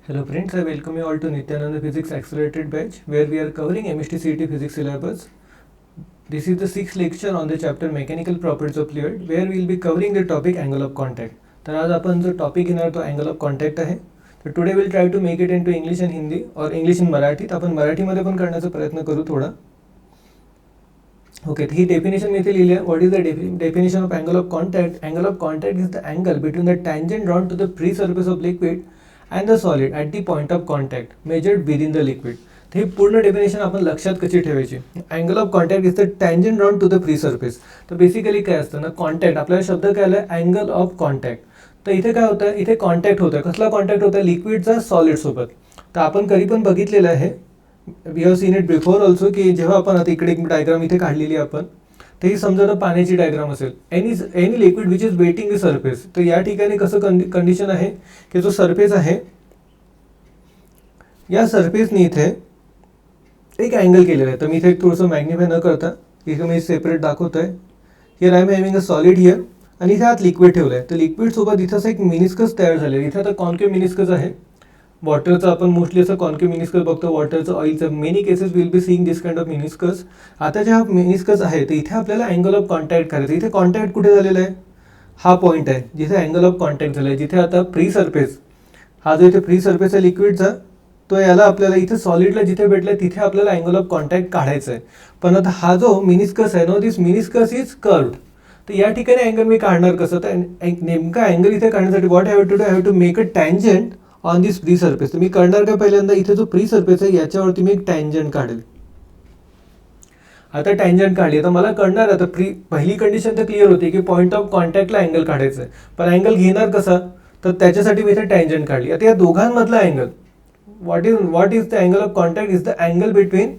Hello friends, I welcome you all to Nityananda Physics Accelerated Batch where we are covering MST CET Physics syllabus. This is the sixth lecture on the chapter Mechanical Properties of Fluid where we will be covering the topic angle of contact. तर आज आपण जो topic घेणार तो angle of contact आहे. तर today will try to make it in two English and Hindi और English in Marathi. आपण मराठीमध्ये पण करण्याचा प्रयत्न करू थोडा. ओके, ही डेफिनेशन मी इथे लिहिली आहे. What is the definition of angle of contact? Angle of contact is the angle between the tangent drawn to the free surface of liquid and the solid at the point of contact measured within the liquid. हे पूर्ण definition आपण लक्षात कशी ठेवायची. Angle of contact is the tangent drawn to the free surface. तर basically काय असतं ना, कॉन्टॅक्ट आपल्याला शब्द काय आला अँगल ऑफ कॉन्टॅक्ट. तर इथे काय होतं, इथे कॉन्टॅक्ट होतं. कसला कॉन्टॅक्ट होतं? लिक्विडचा सॉलिड सोबत. तर आपण कधी पण बघितलेलं आहे, we have seen it before also, की जेव्हा आपण आता इकडे एक डायग्राम इथे काढलेली आपण, तर ही समजा तर पाण्याची डायग्राम असेल. Any liquid which is waiting the surface. तर या ठिकाणी कसं कंडिशन आहे की जो सरफेस आहे या सरफेसनी इथे एक अँगल केलेला आहे. तर मी इथे थोडंसं मॅग्निफाय न करता इथे मी सेपरेट दाखवतो आहे. Here I am having a solid here आणि इथे आत लिक्विड ठेवलं आहे. तर लिक्विडसोबत इथं असं एक मिनिस्कस तयार झालं आहे. इथे आता कॉन्केव मिनिस्कस आहे. वॉटरचं आपण मोस्टली असं कॉन्केव मिनिस्कस बघतो, वॉटरचं, ऑइलचं. Many cases will be seeing this kind of meniscus. आता जे हा मिनिस्कस आहे तर इथे आपल्याला अँगल ऑफ कॉन्टॅक्ट करायचं. इथे कॉन्टॅक्ट कुठे झालेला आहे? हा पॉईंट आहे जिथे अँगल ऑफ कॉन्टॅक्ट झाला आहे. जिथे आता फ्री सरफेस, हा जो इथे फ्री सरफेस आहे लिक्विडचा, तो याला आपल्याला इथे सॉलिडला जिथे भेटलाय तिथे आपल्याला अँगल ऑफ कॉन्टॅक्ट काढायचा आहे. पण आता हा जो मिनिस्कस आहे ना, दिस मिनिस्कस इज कर्व्ड. तर या ठिकाणी अँगल मी काढणार कसं? तर नेमका अँगल इथे काढण्यासाठी what have to do, have to make a tangent on this free surface. तर मी करणार का, पहिल्यांदा इथे जो फ्री सरफेस आहे याच्यावरती मी एक टँजंट काढेल. आता टँजंट काढली तर मला कळणार, आता पहिली कंडिशन तर क्लिअर होती की पॉईंट ऑफ कॉन्टॅक्टला अँगल काढायचं आहे. पण अँगल घेणार कसा? तर त्याच्यासाठी मी इथे टँजंट काढली. आता या दोघांमधला angle, what is the angle of contact is the angle between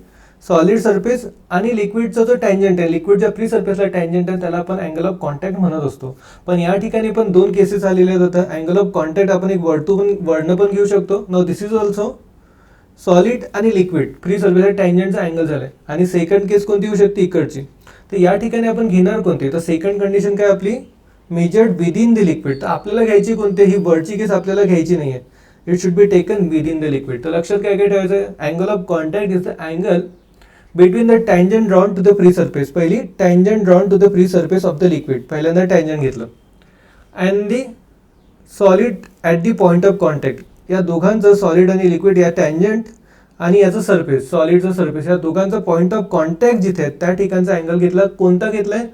solid surface आणि लिक्विडचा जो टँजंट आहे, लिक्विडच्या फ्री सरफेसला टँजंट आहे, त्याला आपण अँगल ऑफ कॉन्टॅक्ट म्हणत असतो. पण या ठिकाणी पण दोन केसेस आलेले आहेत. अँगल ऑफ कॉन्टॅक्ट आपण एक वर्ण पण घेऊ शकतो. Now this is also solid आणि लिक्विड फ्री सरफेसला टँजंटचा अँगल झालाय. आणि सेकंड केस कोणती होऊ शकते? इकडची. तर या ठिकाणी आपण घेणार कोणती? तर सेकंड कंडिशन काय आपली? Measured within the liquid. तर आपल्याला घ्यायची कोणती? ही वरची केस आपल्याला घ्यायची नाहीये. It should be taken within the liquid. तर लक्षात काय काय ठेवायचं? Angle of contact is the angle between the tangent drawn to the free surface. पहिली tangent drawn to the free surface of the liquid, पहिल्यांदा टँजंट घेतलं. And the solid at the point of contact. या दोघांचं, solid आणि liquid, या tangent आणि याचं surface, सॉलिडचं surface, या दोघांचं पॉईंट ऑफ कॉन्टॅक्ट जिथे आहे त्या ठिकाणचा अँगल घेतला. कोणता घेतलाय?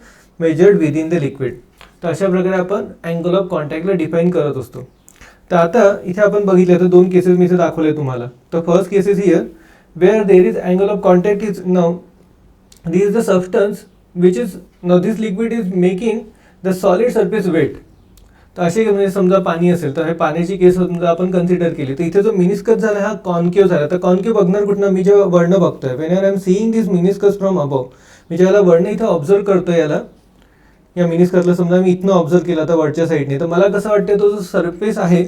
Measured within the liquid. तर अशा प्रकारे आपण अँगल ऑफ कॉन्टॅक्टला डिफाईन करत असतो. तर आता इथे आपण बघितलं तर दोन केसेस मी इथे दाखवले तुम्हाला. तर first case is here where there is angle of contact is now this is the substance which is now this liquid is making the solid surface wet. तर असे म्हणजे समजा पाणी असेल तर हे पाण्याची केस समजा आपण कन्सिडर केली. तर इथे जो मिनिस्कस झाला हा कॉन्केव झाला. तर कॉन्केव बघणार कुठनं? मी जेव्हा वर्ण बघतोय, when I am seeing this meniscus from above, मी ज्याला वर्ण इथं ऑब्झर्व करतोय, याला या मिनिस्कसला समजा मी इथनं ऑब्झर्व केला तर वरच्या साईडने, तर मला कसं वाटतं तो जो सरफेस आहे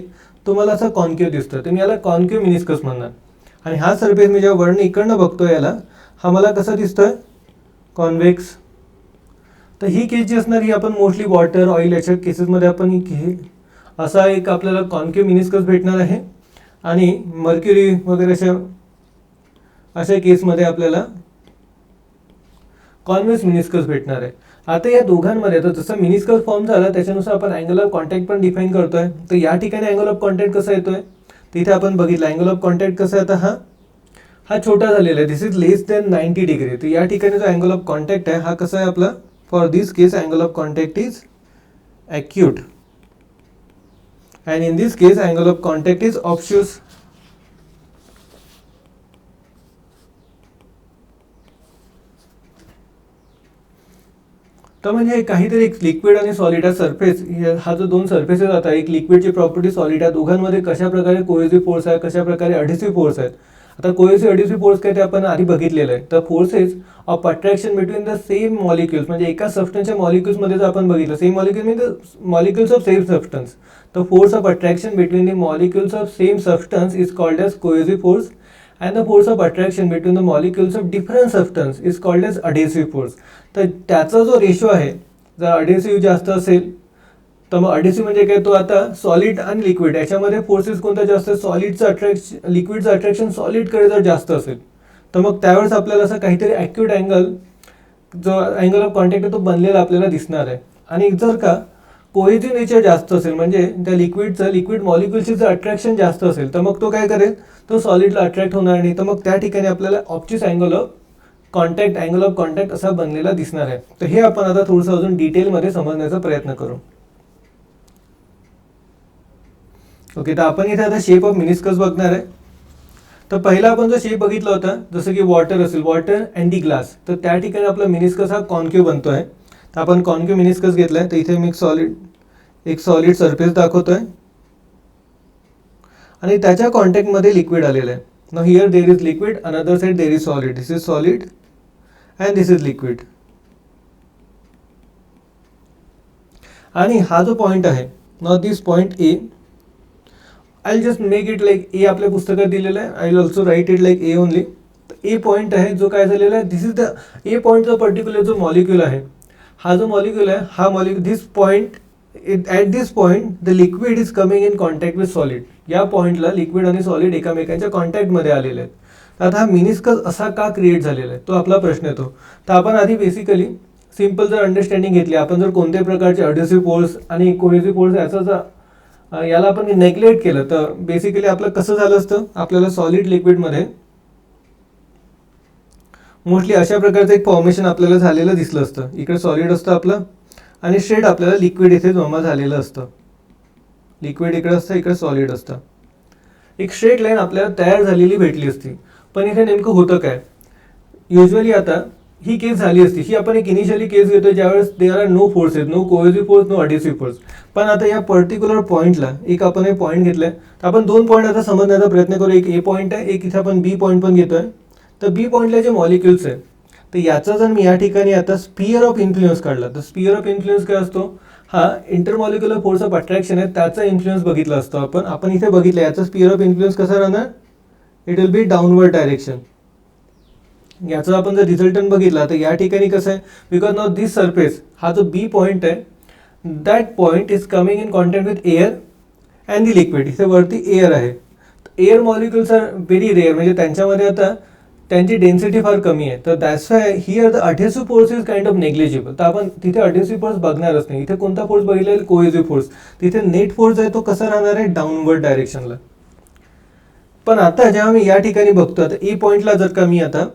तो मला असा कॉन्केव दिसतोय. तर मी याला कॉन्केव मिनिस्कस म्हणणार. आणि हा सरफेस मी जेव्हा वर्ण इकडनं बघतोय याला, हा मला कसा दिसतोय? कॉन्व्हेक्स. तर ही केस जी असणार ही आपण मोस्टली वॉटर, ऑइल याच्या केसेसमध्ये आपण असा एक आपल्याला कॉन्केव मिनिस्कस भेटणार आहे. आणि मर्क्युरी वगैरे अशा केसमध्ये आपल्याला कॉन्व्हेक्स मिनिस्कस भेटणार आहे. आता या दोघांमध्ये आता जसं मिनिस्कस फॉर्म झाला त्याच्यानुसार आपण अँगल ऑफ कॉन्टॅक्ट पण डिफाईन करतोय. तर या ठिकाणी अँगल ऑफ कॉन्टॅक्ट कसा येतोय? तिथे आपण बघितलं अँगल ऑफ कॉन्टॅक्ट कसं आहे. आता हा छोटा झालेला आहे, दिस इज लेस दॅन 90 डिग्री. तर या ठिकाणी जो अँगल ऑफ कॉन्टॅक्ट आहे हा कसा आहे आपला? For this case angle of contact is acute and in this case angle of contact is obtuse. तर म्हणजे काहीतरी एक लिक्विड आणि सॉलिड सरफेस, हा जो दोन सरफेसेस आता, एक लिक्विडची प्रॉपर्टी, सॉलिड, या दोघांमध्ये कशा प्रकारे कोहेसिव्ह फोर्स आहे, कशा प्रकारे अडहेसिव्ह फोर्स आहेत. आता कोहेसिव्ह अडहेसिव्ह फोर्स काय ते आपण आधी बघितलेलं आहे. तर forces of attraction between the same molecules, म्हणजे एका सबस्टन्सच्या मॉलिक्युल्समध्ये जर आपण बघितलं, same molecule mean the molecules of same substance, तर force of attraction between the molecules of same substance is called as cohesive force. and the force of attraction between the molecules of different substance is called as adhesive force. तर त्याचा जो ratio आहे, जर adhesive जास्त असेल तर मग adhesive म्हणजे काय, तो आता सॉलिड आणि लिक्विड याच्यामध्ये फोर्सेस कोणता जास्त, सॉलिडचं अट्रॅक्शन, लिक्विडचं अट्रॅक्शन सॉलिडकडे जर जास्त असेल तर मग त्यावेळेस आपल्याला असं काहीतरी ॲक्यूट अँगल, जो अँगल ऑफ कॉन्टॅक्ट आहे तो बनलेला आपल्याला दिसणार आहे. आणि जर का कोहेजिव्ह नेचर जास्त असेल, म्हणजे त्या लिक्विड मॉलिक्युलची जर अट्रॅक्शन जास्त असेल तर मग तो काय करेल, तो सॉलिडला अट्रॅक्ट होणार नाही. तर मग त्या ठिकाणी आपल्याला ऑब्च्युअस अँगल ऑफ कॉन्टॅक्ट असा बनलेला दिसणार आहे. तर हे आपण आता थोडंसं अजून डिटेलमध्ये समजण्याचा प्रयत्न करू. ओके, तर आपण इथे आता शेप ऑफ मिनिस्कस बघणार आहे. तर पहिला आपण जो शेप बघितला होता, जसं की वॉटर असेल, वॉटर अँड दी ग्लास, तर त्या ठिकाणी आपला मिनिस्कस हा कॉन्केव्ह बनतो आहे. तर आपण कॉन्केव्ह मिनिस्कस घेतला आहे. तर इथे मी एक सॉलिड सरफेस दाखवतोय आणि त्याच्या कॉन्टॅक्टमध्ये लिक्विड आलेलं आहे. Now here there is liquid, another side there is solid. This is solid and this is liquid. आणि हा जो पॉईंट आहे, now this point A, I just make it like A, आपल्या पुस्तकात दिलेलं आहे. I will also write it like A only. A point आहे जो काय झालेला आहे, दिस इज द ए पॉईंटचा पर्टिक्युलर जो मॉलिक्यूल आहे, हा जो मॉलिक्यूल आहे, हा molecule this point, at this point the liquid is coming in contact with solid. या पॉईंटला लिक्विड आणि सॉलिड एकामेकांच्या कॉन्टॅक्टमध्ये आलेले आहेत. तर आता हा मिनिस्कस असा का क्रिएट झालेला आहे, तो आपला प्रश्न येतो. तर आपण आधी बेसिकली सिम्पल जर अंडरस्टँडिंग घेतली, आपण जर कोणत्याही प्रकारचे अडेसिव्ह फोर्स आणि कोहेसिव्ह फोर्स याचा जर याला आपण नेग्लेक्ट केलं तर बेसिकली आपलं कसं झालं असतं, आपल्याला सॉलिड लिक्विडमध्ये मोस्टली अशा प्रकारचं एक फॉर्मेशन आपल्याला झालेलं दिसलं असतं. इकडे सॉलिड असतं आपलं आणि स्ट्रेट आपल्याला लिक्विड इथे जमा झालेलं असतं. लिक्विड इकडे असतं, इकडे सॉलिड असतं. एक स्ट्रेट लाईन आपल्याला तयार झालेली भेटली असती. पण इथे नेमकं होतं काय, युजली आता ही केस झाली असती, ही आपण एक इनिशियली केस घेतो ज्यावेळेस there are no forces, no cohesive force, no adhesive force. पण आता या पर्टिक्युलर पॉईंटला एक आपण एक पॉईंट घेतलाय. तर आपण दोन पॉईंट आता समजण्याचा प्रयत्न करू. एक ए पॉईंट आहे, एक इथे आपण बी पॉईंट पण घेतोय. तर बी पॉईंटला जे मॉलिक्युल्स आहे, तर याचा जर मी या ठिकाणी आता स्पियर ऑफ इन्फ्लुएन्स काढला, तर स्पियर ऑफ इन्फ्लुएन्स काय असतो, हा इंटरमॉलिक्युलर फोर्स ऑफ अट्रॅक्शन आहे, त्याचा इन्फ्लुएन्स बघितला असतो आपण इथे बघितलं. याचा स्पियर ऑफ इन्फ्लुएन्स कसा राहणार, it will be downward direction. याचा आपण जर रिझल्टंट बघितला तर या ठिकाणी कसं आहे, बिकॉज नाउ दिस सरफेस, हा जो बी पॉईंट आहे, that point is coming in contact with air and the liquid. इथे वरती एअर आहे. Air molecules are very rare, म्हणजे त्यांच्यामध्ये आता त्यांची डेन्सिटी फार कमी आहे. तर that's why here the adhesive force is kind of negligible. तर आपण तिथे अडेसिव्ह फोर्स बघणारच नाही. इथे कोणता फोर्स बघितला, कोहेसिव्ह फोर्स. तिथे नेट फोर्स आहे तो कसा राहणार आहे, डाऊनवर्ड डायरेक्शनला. पण आता जेव्हा मी या ठिकाणी बघतो, आता ए पॉईंटला जर का मी आता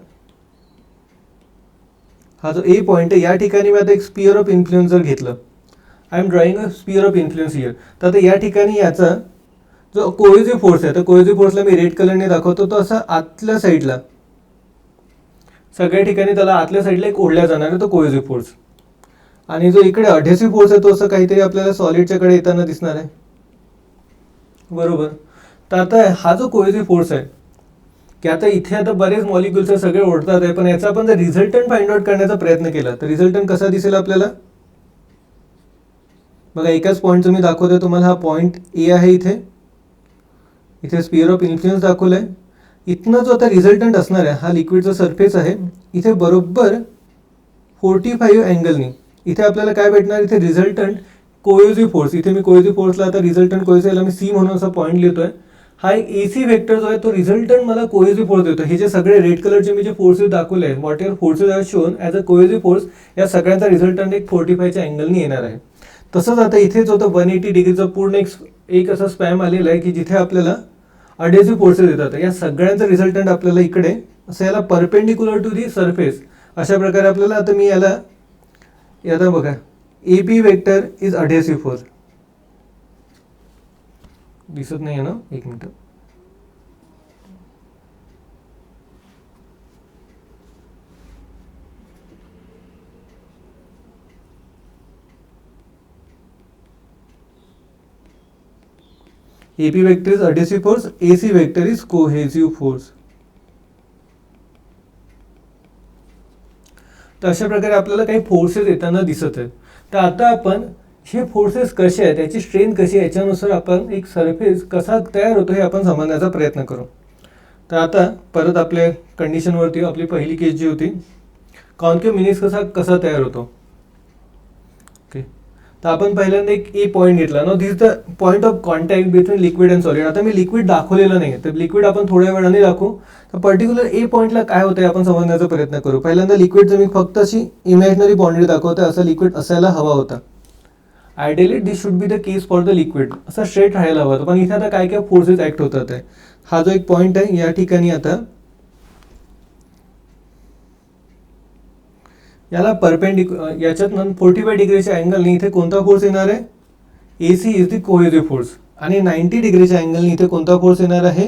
हा जो ए पॉईंट आहे, या ठिकाणी मी आता एक स्पियर ऑफ इन्फ्लुएन्स जर घेतलं, I am drawing a sphere of influence here. तर आता या ठिकाणी याचा जो कोहेसिव्ह फोर्स आहे, तर कोहेसिव्ह फोर्सला मी रेड कलरने दाखवतो. तो असा आतल्या साईडला, सगळ्या ठिकाणी त्याला आतल्या साईडला एक ओढल्या जाणार आहे तो कोहेसिव्ह फोर्स. आणि जो इकडे अडेसिव्ह फोर्स आहे तो असं काहीतरी आपल्याला सॉलिडच्याकडे येताना दिसणार आहे, बरोबर. तर आता हा जो कोहेसिव्ह फोर्स आहे, की आता इथे आता बरेच मॉलिक्युल्स सगळे ओढतात आहे, पण याचा आपण जर रिझल्टंट फाइंड आउट करण्याचा प्रयत्न केला तर रिझल्टंट कसा दिसेल आपल्याला, बघा एकाच पॉईंटचं मी दाखवतोय तुम्हाला. हा पॉईंट ए आहे, इथे स्पियर ऑफ इन्फ्लुएन्स दाखवलाय. इथनं जो आता रिझल्टंट असणार आहे, हा लिक्विडचा सरफेस आहे, इथे बरोबर 45 अँगलनी इथे आपल्याला काय भेटणार, इथे रिझल्टंट कोहेसिव्ह फोर्स. इथे मी कोहेसिव्ह फोर्सला आता रिझल्टंट कोहेसिव्हला मी सी म्हणून असा पॉईंट लिहितोय. हा एक एसी वेक्टर जो आहे तो रिझल्टंट मला कोहेसिव्ह फोर्स देतो. हे जे सगळे रेड कलरचे मी जे फोर्सेस दाखवले आहेत, whatever forces are shown as a cohesive force, या सगळ्यांचा रिझल्टंट एक 45च्या अँगलनी येणार आहे. तसंच आता इथे जो 180 डिग्रीचा पूर्ण एक असा स्पॅम आलेला आहे की जिथे आपल्याला अडेसिव्ह फोर्सेस येतात. या सगळ्यांचा रिझल्टंट आपल्याला इकडे असं याला परपेंडिक्युलर टू दी सरफेस अशा प्रकारे आपल्याला, आता मी याला आता बघा, A B vector is adhesive force. दिसत नाही आहे ना, एक minute. AP vector is adhesive force, AC vector is cohesive force. तर अशा प्रकारे आपल्याला काही फोर्सेस येताना दिसत आहेत. तर आता आपण हे फोर्सेस कसे आहेत, त्याची स्ट्रेंथ कशी आहे, याच्यानुसार आपण एक सरफेस कसा तयार होतो हे आपण समजण्याचा प्रयत्न करू. तर आता परत आपल्या कंडिशनवरती आपली पहिली केस जी होती, कॉन्केव्ह मिनिस्कस कसा तयार होतो. ओके, तर आपण पहिल्यांदा एक ए पॉईंट घेतला ना, this the point of contact between liquid and solid. आता मी लिक्विड दाखवलेलं नाही, तर लिक्विड आपण थोड्या वेळाने दाखवू. तर पर्टिक्युलर ए पॉईंटला काय होतंय आपण समजण्याचा प्रयत्न करू. पहिल्यांदा लिक्विडचं मी फक्त अशी इमॅजिनरी बाउंड्री दाखवते, असं लिक्विड असायला हवा होता. Ideally this should be the case for the liquid, असं स्ट्रेट राहायला हवं होतं. पण इथे आता काय काय फोर्सेस ऍक्ट होतात आहे. हा जो एक पॉईंट आहे या ठिकाणी आता याला याच्यात 45 डिग्रीच्या अँगलने इथे कोणता फोर्स येणार आहे, AC is the cohesive force. आणि 90 डिग्रीच्या अँगलने इथे कोणता फोर्स येणार आहे,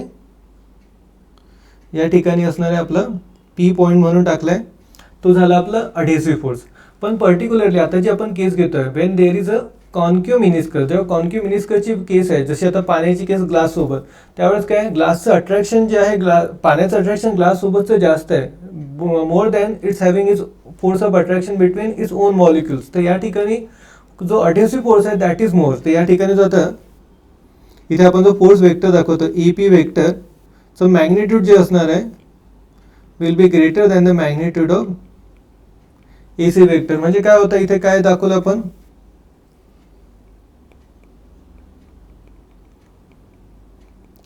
या ठिकाणी असणार आहे आपला P पॉईंट म्हणून टाकलाय, तो झाला आपला अडेसिव्ह फोर्स. पण पर्टिक्युलरली आता जी आपण केस घेतोय, वेन देअर इज अ कॉन्क्यू मिनिस्कर, जेव्हा कॉन्क्यू मिनिस्करची केस आहे, जशी आता पाण्याची केस ग्लास सोबत, त्यावेळेस काय ग्लासचं अट्रॅक्शन जे आहे, पाण्याचं अट्रॅक्शन ग्लास सोबतचं जास्त आहे, more than it's having is force of attraction between its own molecules. तर या ठिकाणी जो अडेसिव्ह फोर्स आहे दॅट इज मोर. तर या ठिकाणी जो आता इथे आपण जो फोर्स वेक्टर दाखवतो EP वेक्टर, सो मॅग्निट्यूड जे असणार आहे will be greater than the magnitude of AC vector. म्हणजे काय होतं इथे काय दाखवलं आपण,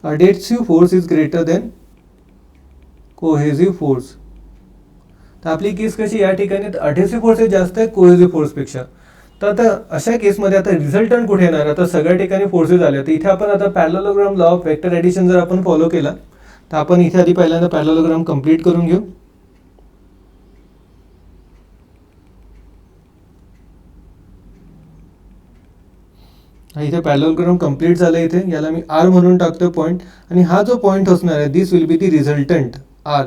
adhesive force is greater than cohesive force. तर आपली केस कशी या ठिकाणी अडेसिव्ह फोर्स जास्त आहे कोहेसिव्ह फोर्सपेक्षा. तर आता अशा केसमध्ये आता रिझल्टंट कुठे येणार, आता सगळ्या ठिकाणी फोर्सेस आले. तर इथे आपण आता parallelogram law of vector addition जर आपण फॉलो केला, तर आपण इथे आधी पहिल्यांदा पॅरलेलोग्राम कंप्लीट करून घेऊ. इथे पॅरलेलोग्राम कंप्लीट झालं. इथे याला मी R म्हणून टाकतोय पॉईंट, आणि हा जो पॉईंट असणार आहे this will be the resultant R,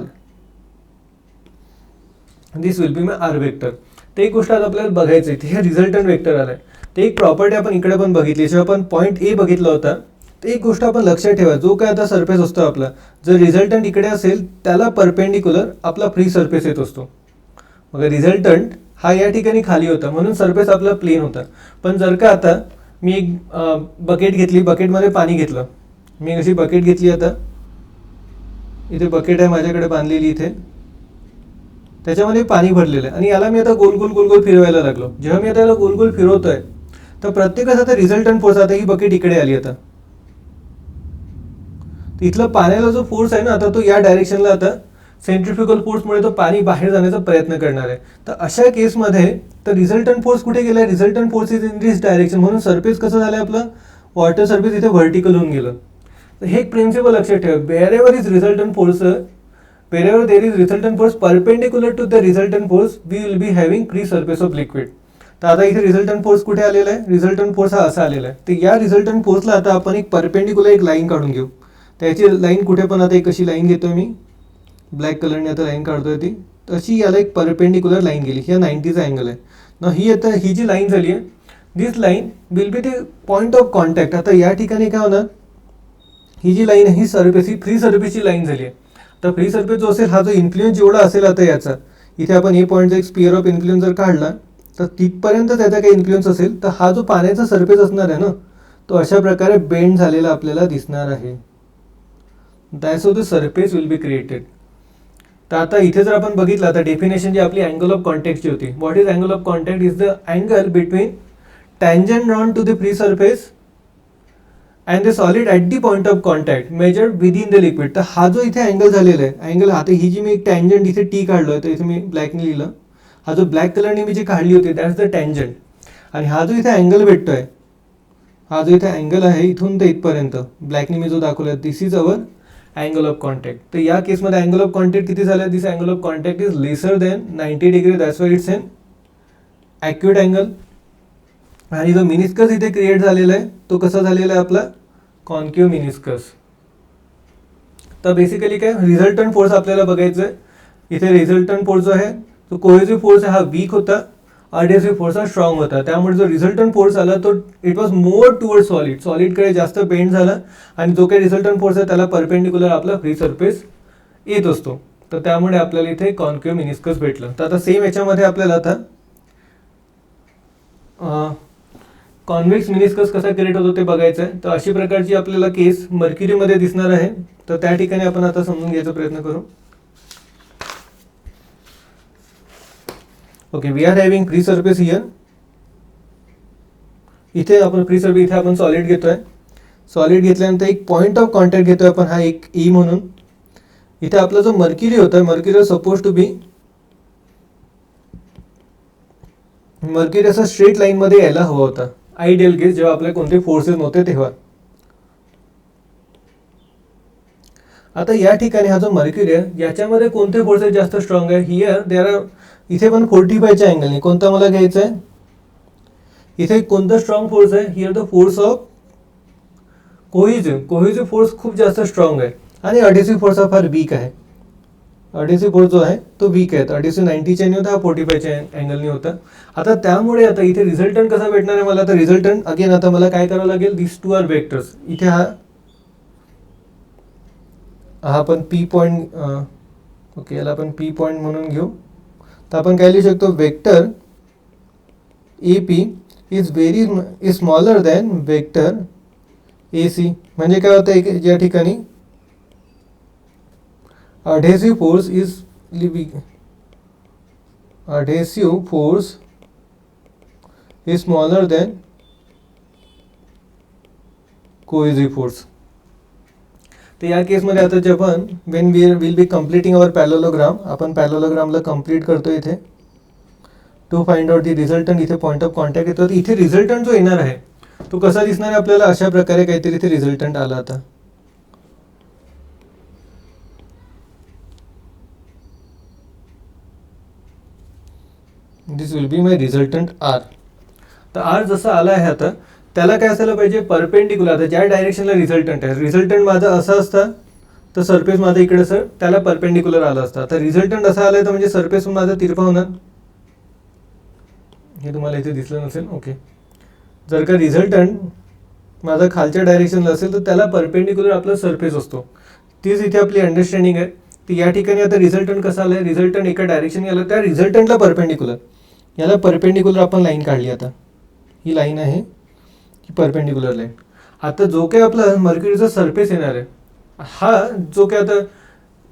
this will be my R vector. ते एक गोष्ट आता आपल्याला बघायचं आहे, हे रिझल्टंट वेक्टर आलाय. ते एक प्रॉपर्टी आपण इकडे पण बघितली, जेव्हा आपण पॉईंट A बघितला होता, ते एक गोष्ट आपण लक्षात ठेवा, जो काय आता सरफेस असतो आपला, जर रिझल्टंट इकडे असेल त्याला परपेंडिक्युलर आपला फ्री सरफेस येत असतो. मग रिझल्टंट हा या ठिकाणी खाली होता म्हणून सरफेस आपला प्लेन होता. पण जर का आता मी एक बकेट घेतली, बकेटमध्ये पाणी घेतलं, मी अशी बकेट घेतली, आता इथे बकेट आहे माझ्याकडे बांधलेली, इथे त्याच्यामध्ये पाणी भरलेलं आहे, आणि याला मी आता गोल गोल गोल गोल फिरवायला लागलो. जेव्हा मी आता याला गोल गोल फिरवतोय, तर प्रत्येकाचा आता रिझल्टंट फोर्स, आता ही बकेट इकडे आली, आता इथला पाण्याला जो फोर्स आहे ना, आता तो या डायरेक्शनला, आता सेंट्रिफ्युगल फोर्समुळे तो पाणी बाहेर जाण्याचा प्रयत्न करणार आहे. तर अशा केसमध्ये तर रिझल्टंट फोर्स कुठे गेलाय, resultant force is in this direction, म्हणून सरफेस कसं झालंय आपलं, वॉटर सरफेस इथे व्हर्टिकल होऊन गेलं. तर हे एक प्रिन्सिपल लक्षात ठेवा, wherever is resultant force, wherever there is resultant force perpendicular to the resultant force, we will be having free surface of liquid. तर आता इथे रिझल्टंट फोर्स कुठे आलेला आहे, रिझल्टंट फोर्स हा असा आलेला आहे. तर या रिझल्टंट फोर्सला आता आपण एक परपेंडिक्युलर एक लाईन काढून घेऊ. त्याची लाईन कुठे पण, आता एक अशी लाईन घेतो मी, ब्लॅक कलरने आता लाईन काढतोय ती, तशी याला एक परपेंडिक्युलर लाईन गेली, ह्या 90चा अँगल आहे ना. ही आता ही जी लाईन झाली आहे, this line will be the point of contact. आता या ठिकाणी काय होणार, ही जी लाईन आहे ही सरफेस, ही फ्री सरफेसची लाईन झाली आहे. तर फ्री सरफेस जो असेल, हा जो इन्फ्लुएन्स जेवढा असेल आता याचा, इथे आपण ए पॉईंटचा एक स्पिअर ऑफ इन्फ्लुएन्स जर काढला, तर तिथपर्यंत त्याचा काही इन्फ्लुएन्स असेल, तर हा जो पाण्याचा सरफेस असणार आहे ना, तो अशा प्रकारे बेंड झालेला आपल्याला दिसणार आहे. That's how the surface will be created. तर आता इथे जर आपण बघितलं, आता डेफिनेशन जी आपली अँगल ऑफ कॉन्टॅक्टची होती, what is angle of contact, is the angle between tangent drawn to the free surface and the solid at the point of contact measured within the liquid. तर हा जो इथे अँगल झालेला आहे, angle आता ही जी मी एक टँजंट इथे टी काढलोय, तर इथे मी ब्लॅकने लिहिलं, हा जो ब्लॅक कलरने मी जी काढली होती दॅट्स द टँजंट. आणि हा जो इथे अँगल भेटतोय, हा जो इथे अँगल आहे इथून ते इथपर्यंत ब्लॅकने मी जो दाखवला, this is our angle of contact. तर या केसमध्ये अँगल ऑफ कॉन्टॅक्ट किती झालं, this angle of contact is lesser than 90 degree, that's why it's an accurate angle. आणि जो मिनिस्कस इथे क्रिएट झालेला आहे, तो कसा झालेला आहे आपला, कॉन्क्यू मिनिस्कस. तर बेसिकली काय रिझल्टंट फोर्स आपल्याला बघायचं आहे. इथे रिझल्टंट फोर्स जो आहे तो कोहेसिव्ह फोर्स हा वीक होता, अडेसिव्ह फोर्स हा स्ट्रॉंग होता. त्यामुळे जो रिझल्टंट फोर्स आला तो it was more toward solid, सॉलिडकडे जास्त बेंड झाला, आणि जो काही रिझल्टंट फोर्स आहे त्याला परपेंडिक्युलर आपला फ्री सरफेस येत असतो. तर त्यामुळे आपल्याला इथे कॉन्क्यू मिनिस्कस भेटलं. तर आता सेम याच्यामध्ये आपल्याला आता कॉन्व्हेक्स मिनिस्कस कसा क्रिएट होतो ते बघायचं आहे. तर अशी प्रकारची आपल्याला केस मर्क्युरीमध्ये दिसणार आहे. तर त्या ठिकाणी आपण आता समजून घ्यायचा प्रयत्न करू. Okay, we are having free surface here, इथे आपण फ्री सरफेस, इथे आपण सॉलिड घेतोय. सॉलिड घेतल्यानंतर एक पॉईंट ऑफ कॉन्टॅक्ट घेतोय आपण, हा एक ई म्हणून. इथे आपला जो मर्क्युरी होता, mercury suppose to be, mercury असा स्ट्रेट लाईन मध्ये यायला हवा होता. आयडियल केस जेव्हा आपल्या कोणते फोर्सेस नव्हते तेव्हा. आता या ठिकाणी हा जो मर्क्युरी आहे याच्यामध्ये कोणते फोर्सेस जास्त स्ट्रॉंग आहे? हियर देर आर, इथे पण 45च्या अँगलने कोणता मला घ्यायचा आहे? इथे कोणता स्ट्रॉंग फोर्स आहे? Here the force of cohesive. Cohesive force खूप जास्त स्ट्रॉंग आहे आणि अडेसिव्ह फोर्स हा फार वीक आहे. अडेसिव्ह फोर्स जो आहे तो वीक आहे. अडेसिव्ह 90च्या होता, हा 45च्या अँगलने होता. आता त्यामुळे आता इथे रिझल्टंट कसा भेटणार आहे मला? तर रिझल्टंट अगेन आता मला काय करावं लागेल? दिस टू आर वेक्टर्स. इथे हा आपण पी पॉईंट, ओके, याला आपण पी पॉईंट म्हणून घेऊ. तर आपण काय लिहू शकतो? Vector A P is smaller than vector A C. म्हणजे काय होतं या ठिकाणी? adhesive force is smaller than cohesive force. तर या केसमध्ये आता जेव्हा when we will be completing our parallelogram, आपण पॅरलोग्रामला कम्प्लीट करतो इथे to find out the resultant. इथे पॉईंट ऑफ कॉन्टॅक्ट येतो. इथे रिझल्टंट जो येणार आहे तो कसा दिसणार आहे आपल्याला? अशा प्रकारे काहीतरी इथे रिझल्टंट आला. आता this will be my resultant R. तर आर जसं आला आहे आता त्याला काय असायला पाहिजे? परपेंडिक्युलर. आता ज्या डायरेक्शनला रिझल्टंट आहे, रिझल्टंट माझा असा असता तर सरफेस माझा इकडे सर त्याला परपेंडिक्युलर आला असता. तर रिझल्टंट असा आलाय तर म्हणजे सरफेस माझा तिरपा होणार. हे तुम्हाला इथे दिसलं नसेल. ओके, जर का रिझल्टंट माझा खालच्या डायरेक्शनला असेल तर त्याला परपेंडिक्युलर आपला सरफेस असतो. तीच इथे आपली अंडरस्टँडिंग आहे. तर या ठिकाणी आता रिझल्टंट कसा आलाय? रिझल्टंट एका डायरेक्शन आलं, त्या रिझल्टंटला परपेंडिक्युलर, याला परपेंडिक्युलर आपण लाईन काढली. आता ही लाईन आहे ही परपेंडिक्युलर लाईन. आता जो काही आपला मर्क्युरीचा सरफेस येणार आहे, हा जो काही आता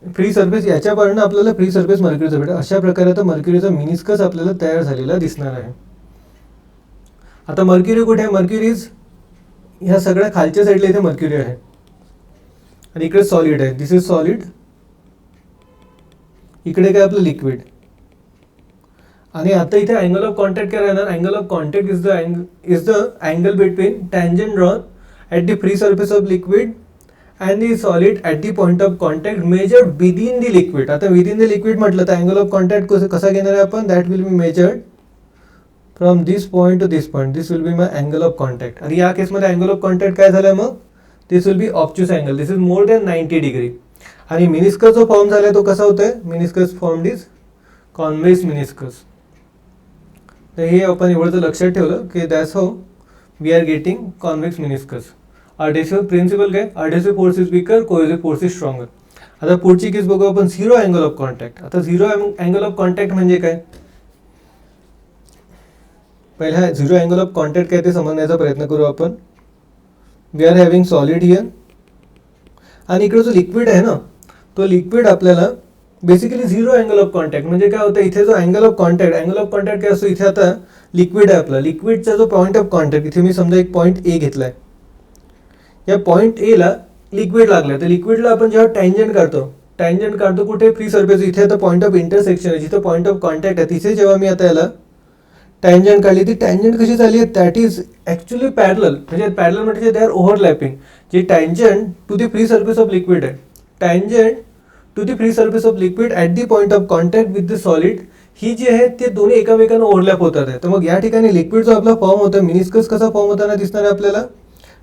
फ्री सरफेस, याच्यापासून आपल्याला फ्री सरफेस मर्क्युरीचा भेटेल. अशा प्रकारे आता मर्क्युरीचा मिनिस्कस आपल्याला तयार झालेला दिसणार आहे. आता मर्क्युरी कुठे आहे? मर्क्युरीज ह्या सगळ्या खालच्या साईडला इथे मर्क्युरी आहे आणि इकडे सॉलिड आहे. दिस इज सॉलिड. इकडे काय आपलं लिक्विड. आणि आता इथे अँगल ऑफ कॉन्टॅक्ट काय राहणार? Angle of contact is the angle between tangent drawn at the free surface of liquid and the solid at the point of contact measured within the liquid. आता within the liquid म्हटलं तर angle of contact कसा घेणार आहे आपण? That will be measured from this point two this point. This will be my angle of contact. आणि या केसमध्ये अँगल ऑफ कॉन्टॅक्ट काय झालं मग? दिस will be obtuse angle. This is more than 90 degree. आणि मिनिस्कस जो फॉर्म झाला तो कसा होतोय? Meniscus form is convex meniscus. तर हे आपण एवढं लक्षात ठेवलं की that's how we are getting convex meniscus. Adhesive principle काय? Adhesive force is weaker, cohesive force is stronger. आता पुढची केस बघू आपण, झिरो अँगल ऑफ कॉन्टॅक्ट. आता झिरो अँगल ऑफ कॉन्टॅक्ट म्हणजे काय? पहिला झिरो अँगल ऑफ कॉन्टॅक्ट काय ते समजण्याचा प्रयत्न करू आपण. We are having solid here आणि इकडे जो लिक्विड आहे ना, तो लिक्विड आपल्याला basically zero angle of contact म्हणजे काय होतं? इथे जो अँगल ऑफ कॉन्टॅक्ट काय असतो? इथे आता लिक्विड आहे आपला, लिक्विडचा जो पॉईंट ऑफ कॉन्टॅक्ट, इथे मी समजा एक पॉईंट ए घेतलाय. या पॉईंट ए ला लिक्विड लागलाय. तर लिक्विडला आपण जेव्हा टँजंट काढतो कुठे? Free surface. इथे आता पॉईंट ऑफ इंटरसेक्शन आहे, जिथे पॉईंट ऑफ कॉन्टॅक्ट आहे तिथे जेव्हा मी आता याला टँजंट काढली, ती टँजंट कशी झाली आहे? That is actually parallel. म्हणजे पॅरलल म्हणजे दे आर ओव्हरलॅपिंग. जे tangent to the free surface of liquid आहे, tangent to the free surface of liquid at the point of contact with the solid, ही जी आहे ते दोन्ही एकामेकांना ओव्हरलॅप होतात आहे. तर मग या ठिकाणी लिक्विड जो आपला फॉर्म होता, मिनिस्कस कसा फॉर्म होताना दिसणार आहे आपल्याला?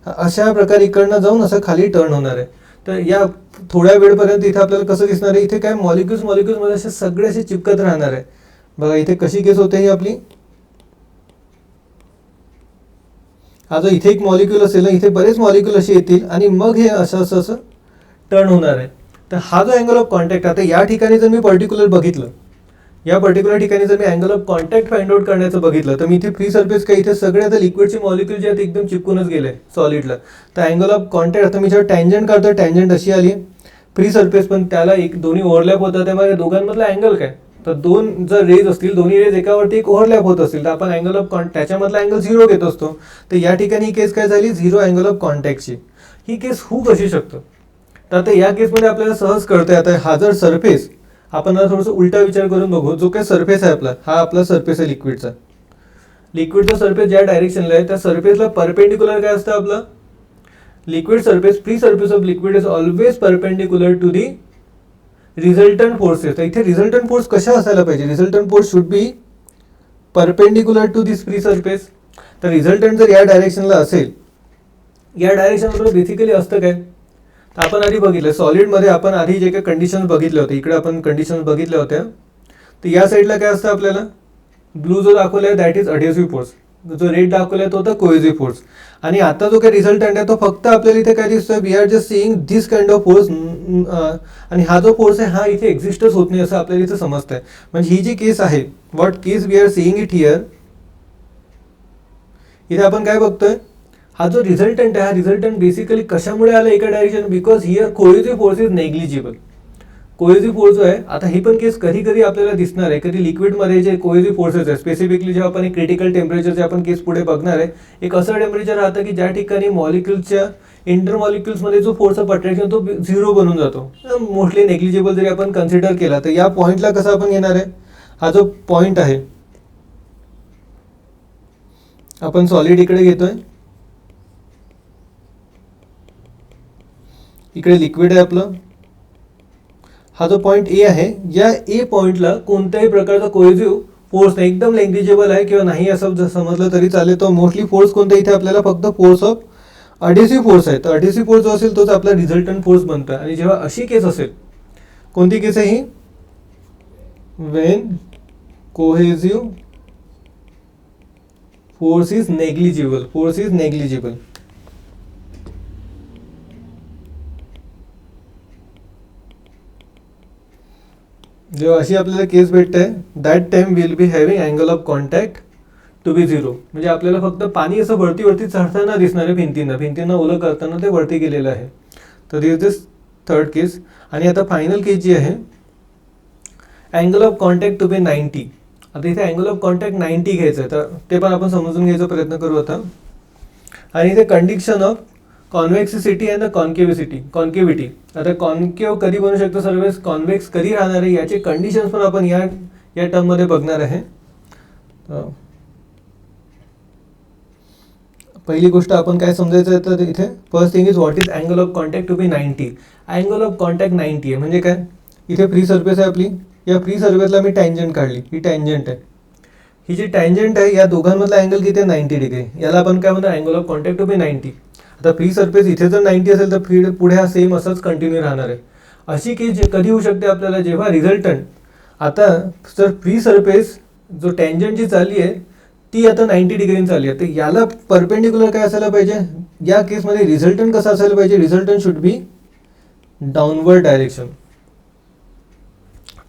अशा प्रकारे इकडनं जाऊन असं खाली टर्न होणार आहे. तर या थोड्या वेळपर्यंत इथे आपल्याला कसं दिसणार आहे? इथे काय मॉलिक्युल्स मध्ये असे सगळे असे चिपकत राहणार आहे. बघा इथे कशी केस होते ही आपली. आता इथे एक मॉलिक्युल असेल, इथे बरेच मॉलिक्युल असे येतील आणि मग हे असं टर्न होणार आहे. तर हा जो अँगल ऑफ कॉन्टॅक्ट, आता या ठिकाणी जर मी पर्टिक्युलर बघितलं, या पर्टिक्युलर ठिकाणी जर मी angle of contact find out करण्याचं बघितलं, तर मी इथे फ्री सरफेस काय, इथे सगळे आता लिक्विडचे मॉलिक्युल जे आहेत एकदम चिपकूनच गेले सॉलिडला. तर अँगल ऑफ कॉन्टॅक्ट, आता मी जेव्हा टँजंट काढतो, टँजंट अशी आली, फ्री सरफेस पण त्याला एक दोन्ही ओव्हरलॅप होतात, त्यामुळे दोघांमधला अँगल काय? तर दोन जर रेज असतील, दोन्ही रेज एकावरती एक ओव्हरलॅप होत असतील, तर आपण अँगल ऑफ त्याच्यामधला अँगल 0 घेत असतो. तर या ठिकाणी ही केस काय झाली, 0 अँगल ऑफ कॉन्टॅक्टची. ही केस होऊ कशी शकतं, तर आता या केसमध्ये आपल्याला सहज कळतंय. आता हा जर सरफेस, आपण आता थोडंसं उलटा विचार करून बघू. जो काही सरफेस आहे आपला, हा आपला सरफेस आहे लिक्विडचा. लिक्विडचा सरफेस ज्या डायरेक्शनला आहे त्या सरफेसला परपेंडिक्युलर काय असतं आपलं, liquid surface, free surface of liquid is always perpendicular to the resultant forces. तर इथे रिझल्टंट फोर्स कशा असायला पाहिजे, resultant force should be perpendicular to this free surface. तर रिझल्टंट जर या डायरेक्शनला असेल, या डायरेक्शनमध्ये बेसिकली असतं काय, तर आपण आधी बघितलं सॉलिडमध्ये, आपण आधी जे काही कंडिशन्स बघितल्या होत्या, इकडे आपण कंडिशन्स बघितल्या होत्या. तर या साईडला काय असतं आपल्याला, ब्लू जो दाखवला आहे दॅट इज अडेसिव्ह फोर्स, जो रेड दाखवला आहे तो होता कोहेसिव्ह फोर्स. आणि आता जो काही रिझल्टंट आहे तो फक्त आपल्याला इथे काय दिसतोय, we are just seeing this kind of force. आणि हा जो फोर्स आहे हा इथे एक्झिस्टच होत नाही असं आपल्याला इथे समजतंय. म्हणजे ही जी केस आहे, what case we are seeing it here, इथे आपण काय बघतोय, हा जो रिझल्टंट आहे, हा रिझल्टंट बेसिकली कशामुळे आला एका direction, because here cohesive force is negligible. Cohesive force जो आहे, आता ही पण केस कधी कधी आपल्याला दिसणार आहे, कधी लिक्विडमध्ये जे कोहेसिव्ह फोर्सेस आहे, स्पेसिफिकली जेव्हा आपण एक क्रिटिकल टेम्परेचर जे आपण केस पुढे बघणार आहे, एक असं टेम्परेचर राहतं की ज्या ठिकाणी मॉलिक्युल्सच्या इंटरमॉलिक्युल्समध्ये जो फोर्स ऑफ अट्रॅक्शन तो 0 बनून जातो, मोस्टली नेग्लिजिबल जरी आपण कन्सिडर केला. तर या पॉईंटला कसं आपण घेणार आहे, हा जो पॉईंट आहे आपण सॉलिड इकडे घेतोय, इकडे लिक्विड आहे आपलं, हा जो पॉईंट ए आहे, या ए पॉईंटला कोणत्याही प्रकारचा कोहेसिव्ह फोर्स नाही, एकदम नेग्लिजिबल आहे किंवा नाही असं जर समजलं तरी चालेल. तो मोस्टली फोर्स कोणता इथे आपल्याला फक्त फोर्स ऑफ अडेसिव्ह फोर्स आहे. तर अडेसिव्ह फोर्स जो असेल तोच आपला रिझल्टंट फोर्स बनतो. आणि जेव्हा अशी केस असेल, कोणती केस आहे ही, when cohesive force is negligible, force is negligible. जेव्हा अशी आपल्याला केस भेटते, that time will be having angle of contact to be 0. म्हणजे आपल्याला फक्त पाणी असं वरती वरती चढताना दिसणार आहे, भिंतींना ओलं करताना ते वरती गेलेलं आहे. तर दिस दिस थर्ड केस. आणि आता फायनल केस जी आहे, angle of contact to be 90. आता इथे अँगल ऑफ कॉन्टॅक्ट 90 घ्यायचं आहे, तर ते पण आपण समजून घ्यायचा प्रयत्न करू आता. आणि इथे कंडिशन ऑफ कॉन्व्हेक्सिसिटी अँड द कॉन्केव्हिटी. आता कॉन्केव्ह कधी बनू शकतं सर्वेस, कॉन्व्हेक्स कधी राहणार आहे, याचे कंडिशन्स पण आपण या टर्ममध्ये बघणार आहे. पहिली गोष्ट आपण काय समजायचं आहे, तर इथे first thing is what is angle of contact to be 90. Angle of contact 90 आहे म्हणजे काय, इथे फ्री सर्फेस आहे आपली, या फ्री सर्फेसला मी टँजंट काढली, ही टँजंट आहे. ही जी टँजंट आहे या दोघांमधला अँगल किती आहे, 90 डिग्री. याला आपण काय म्हणतो, angle of contact to be 90. आता फ्री सर्फेस इथे जर 90 असेल तर पुढे हा सेम असंच कंटिन्यू राहणार आहे. अशी केस कधी होऊ शकते आपल्याला, जेव्हा रिझल्टंट, आता जर फ्री सर्फेस जो टँजंट जी चालली आहे ती आता 90 डिग्रीने चालली आहे, तर याला परपेंडिक्युलर काय असायला पाहिजे, या केसमध्ये रिझल्टंट कसं असायला पाहिजे, resultant should be downward direction.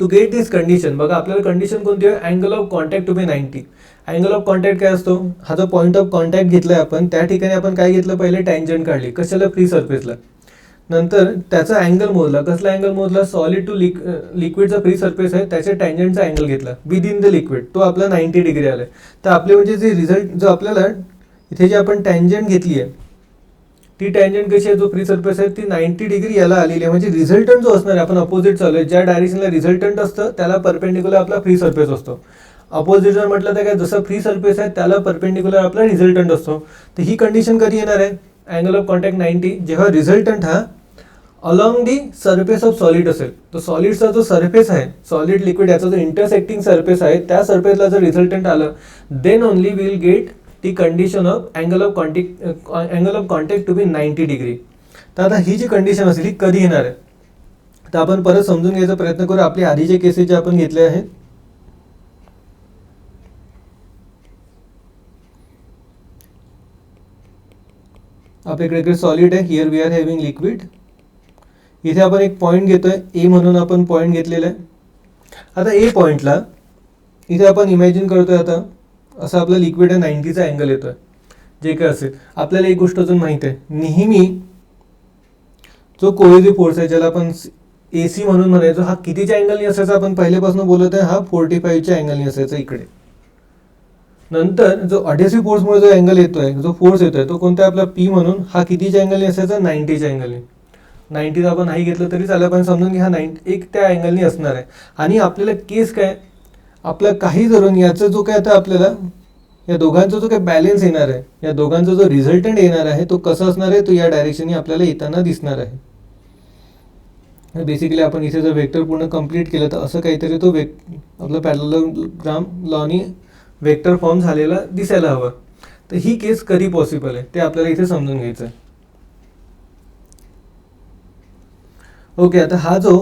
To get this condition, बघा आपल्याला कंडिशन कोणती आहे, angle of contact to be 90. Angle of contact काय असतो, हा जो पॉईंट ऑफ कॉन्टॅक्ट घेतलाय आपण, त्या ठिकाणी आपण काय घेतलं, पहिले टँजंट काढली, कशाला, फ्री सर्फेसला. नंतर त्याचा अँगल मोजला, कसला अँगल मोजला, सॉलिड टू लिक्विडचा फ्री सर्फेस आहे त्याच्या टँजंटचा अँगल घेतला विद इन द लिक्विड, तो आपला 90 डिग्री आलाय. तर आपले म्हणजे जे रिझल्ट, जो आपल्याला इथे जे आपण टँजंट घेतली आहे, ती टँजंट कशी आहे, जो फ्री सर्फेस आहे ती 90 डिग्री याला आलेली आहे. म्हणजे रिझल्टंट जो असणार आहे, आपण अपोजिट चालू आहे, ज्या डायरेक्शनला रिझल्टंट असतं त्याला परपेंडिक्युलर आपला फ्री सर्फेस असतो. अपोजिट जर म्हटलं तर काय, जसं फ्री सर्फेस आहे त्याला परपेंडिक्युलर आपला रिझल्टंट असतो. तर ही कंडिशन कधी येणार आहे, अँगल ऑफ कॉन्टॅक्ट 90, जेव्हा रिझल्टंट हा along the surface of solid असेल. तर सॉलिडचा जो सरफेस आहे, सॉलिड लिक्विड याचा जो इंटरसेक्टिंग सरफेस आहे, त्या सरफेसला जर रिझल्टंट आलं, then only will get the condition of angle of contact to be 90 degree. तर आता ही जी कंडिशन असेल ही कधी येणार आहे, तर आपण परत समजून घ्यायचा प्रयत्न करू. आपले आधीचे केसेस जे आपण घेतले आहेत, आपल्याकडे इकडे सॉलिड आहे, here we are having liquid. इथे आपण एक पॉईंट घेतोय, ए म्हणून आपण पॉईंट घेतलेला आहे. आता ए पॉईंटला इथे आपण इमॅजिन करतोय, आता असं आपलं लिक्विड आहे, 90चा अँगल येतोय, जे काय असेल. आपल्याला एक गोष्ट अजून माहिती आहे, नेहमी जो कोहेसिव्ह फोर्स आहे, ज्याला आपण AC म्हणून म्हणायचो. हा कितीच्या अँगलनी असायचा आपण पहिल्यापासून बोलत आहे, हा 45च्या अँगलनी असायचा इकडे. नंतर जो अडेसिव्ह फोर्समुळे जो अँगल येतोय, जो फोर्स येतोय तो कोणता आपला P म्हणून, हा कितीच्या अँगलनी असायचा, 90च्या अँगलनी. 90 आपण नाही घेतलं तरी चालेल, पण समजून घ्या 90 एक त्या अँगलनी असणार आहे. आणि आपल्याला केस काय, आपला काही धरून याचा जो काय आता आपल्याला या दोघांचा जो काय बॅलन्स येणार आहे, या दोघांचा जो रिझल्टंट येणार आहे तो कसा असणार आहे, तो या डायरेक्शनने आपल्याला येताना दिसणार आहे. बेसिकली आपण इथे जर वेक्टर पूर्ण कंप्लीट केलं तर असं काहीतरी तो आपलं पॅरललोग्राम लॉनी वेक्टर फॉर्म झालेला दिसायला हवं. तर ही केस कधी पॉसिबल आहे ते आपल्याला इथे समजून घ्यायचं आहे. ओके, आता हा जो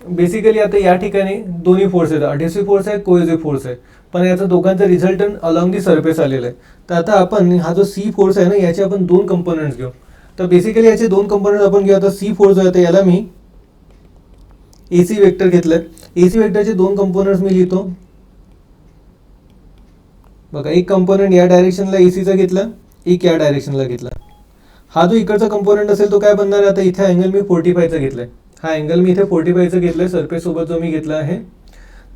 बेसिकली आता या ठिकाणी दोन्ही फोर्स आहेत, अडेसिव्ह फोर्स आहे, कोहेसिव्ह फोर्स आहे, पण याचा दोघांचा रिझल्टंट अलॉंग दी सरफेस आलेला आहे. तर आता आपण हा जो सी फोर्स आहे ना, याचे आपण दोन कंपोनंट्स घेऊ. तर बेसिकली याचे दोन कंपोनंट्स आपण घेऊ. आता सी फोर्स आहे, याला मी AC वेक्टर घेतलंय. AC वेक्टरचे दोन कंपोनंट्स मी लिहितो बघा. एक कंपोनंट या डायरेक्शनला ACचा घेतला, एक या डायरेक्शनला घेतला. हा जो इकडचा कंपोनंट असेल तो काय बनणार आहे, आता इथे अँगल मी 45चा घेतलाय. हा अँगल मी इथे 45चा घेतलाय सरफेस सोबत जो मी घेतला आहे.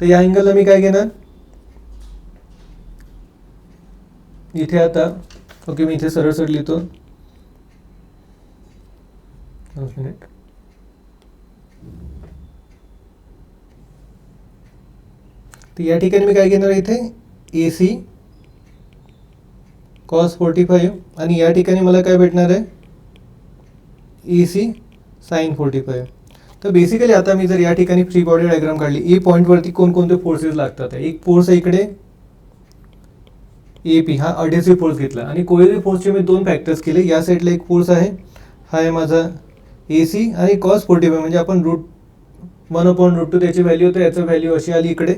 तर या अँगलला मी काय घेणार इथे, आता ओके मी इथे सरळ सरळ लिहितो. तर या ठिकाणी मी काय घेणार इथे AC cos 45 आणि या ठिकाणी मला काय भेटणार आहे AC sin 45. तर बेसिकली आता मी जर या ठिकाणी फ्री बॉडी डायग्राम काढली, ए पॉईंटवरती कोणकोणते फोर्सेस लागतात. एक फोर्स आहे इकडे AP, हा अडेसिव्ह फोर्स घेतला. आणि कोहेसिव्ह फोर्सचे मी दोन फॅक्टर्स केले. या साईडला एक फोर्स आहे, हा आहे माझा AC आणि cos 45 म्हणजे आपण √1/√2 त्याची व्हॅल्यू होते. याचं व्हॅल्यू अशी आली इकडे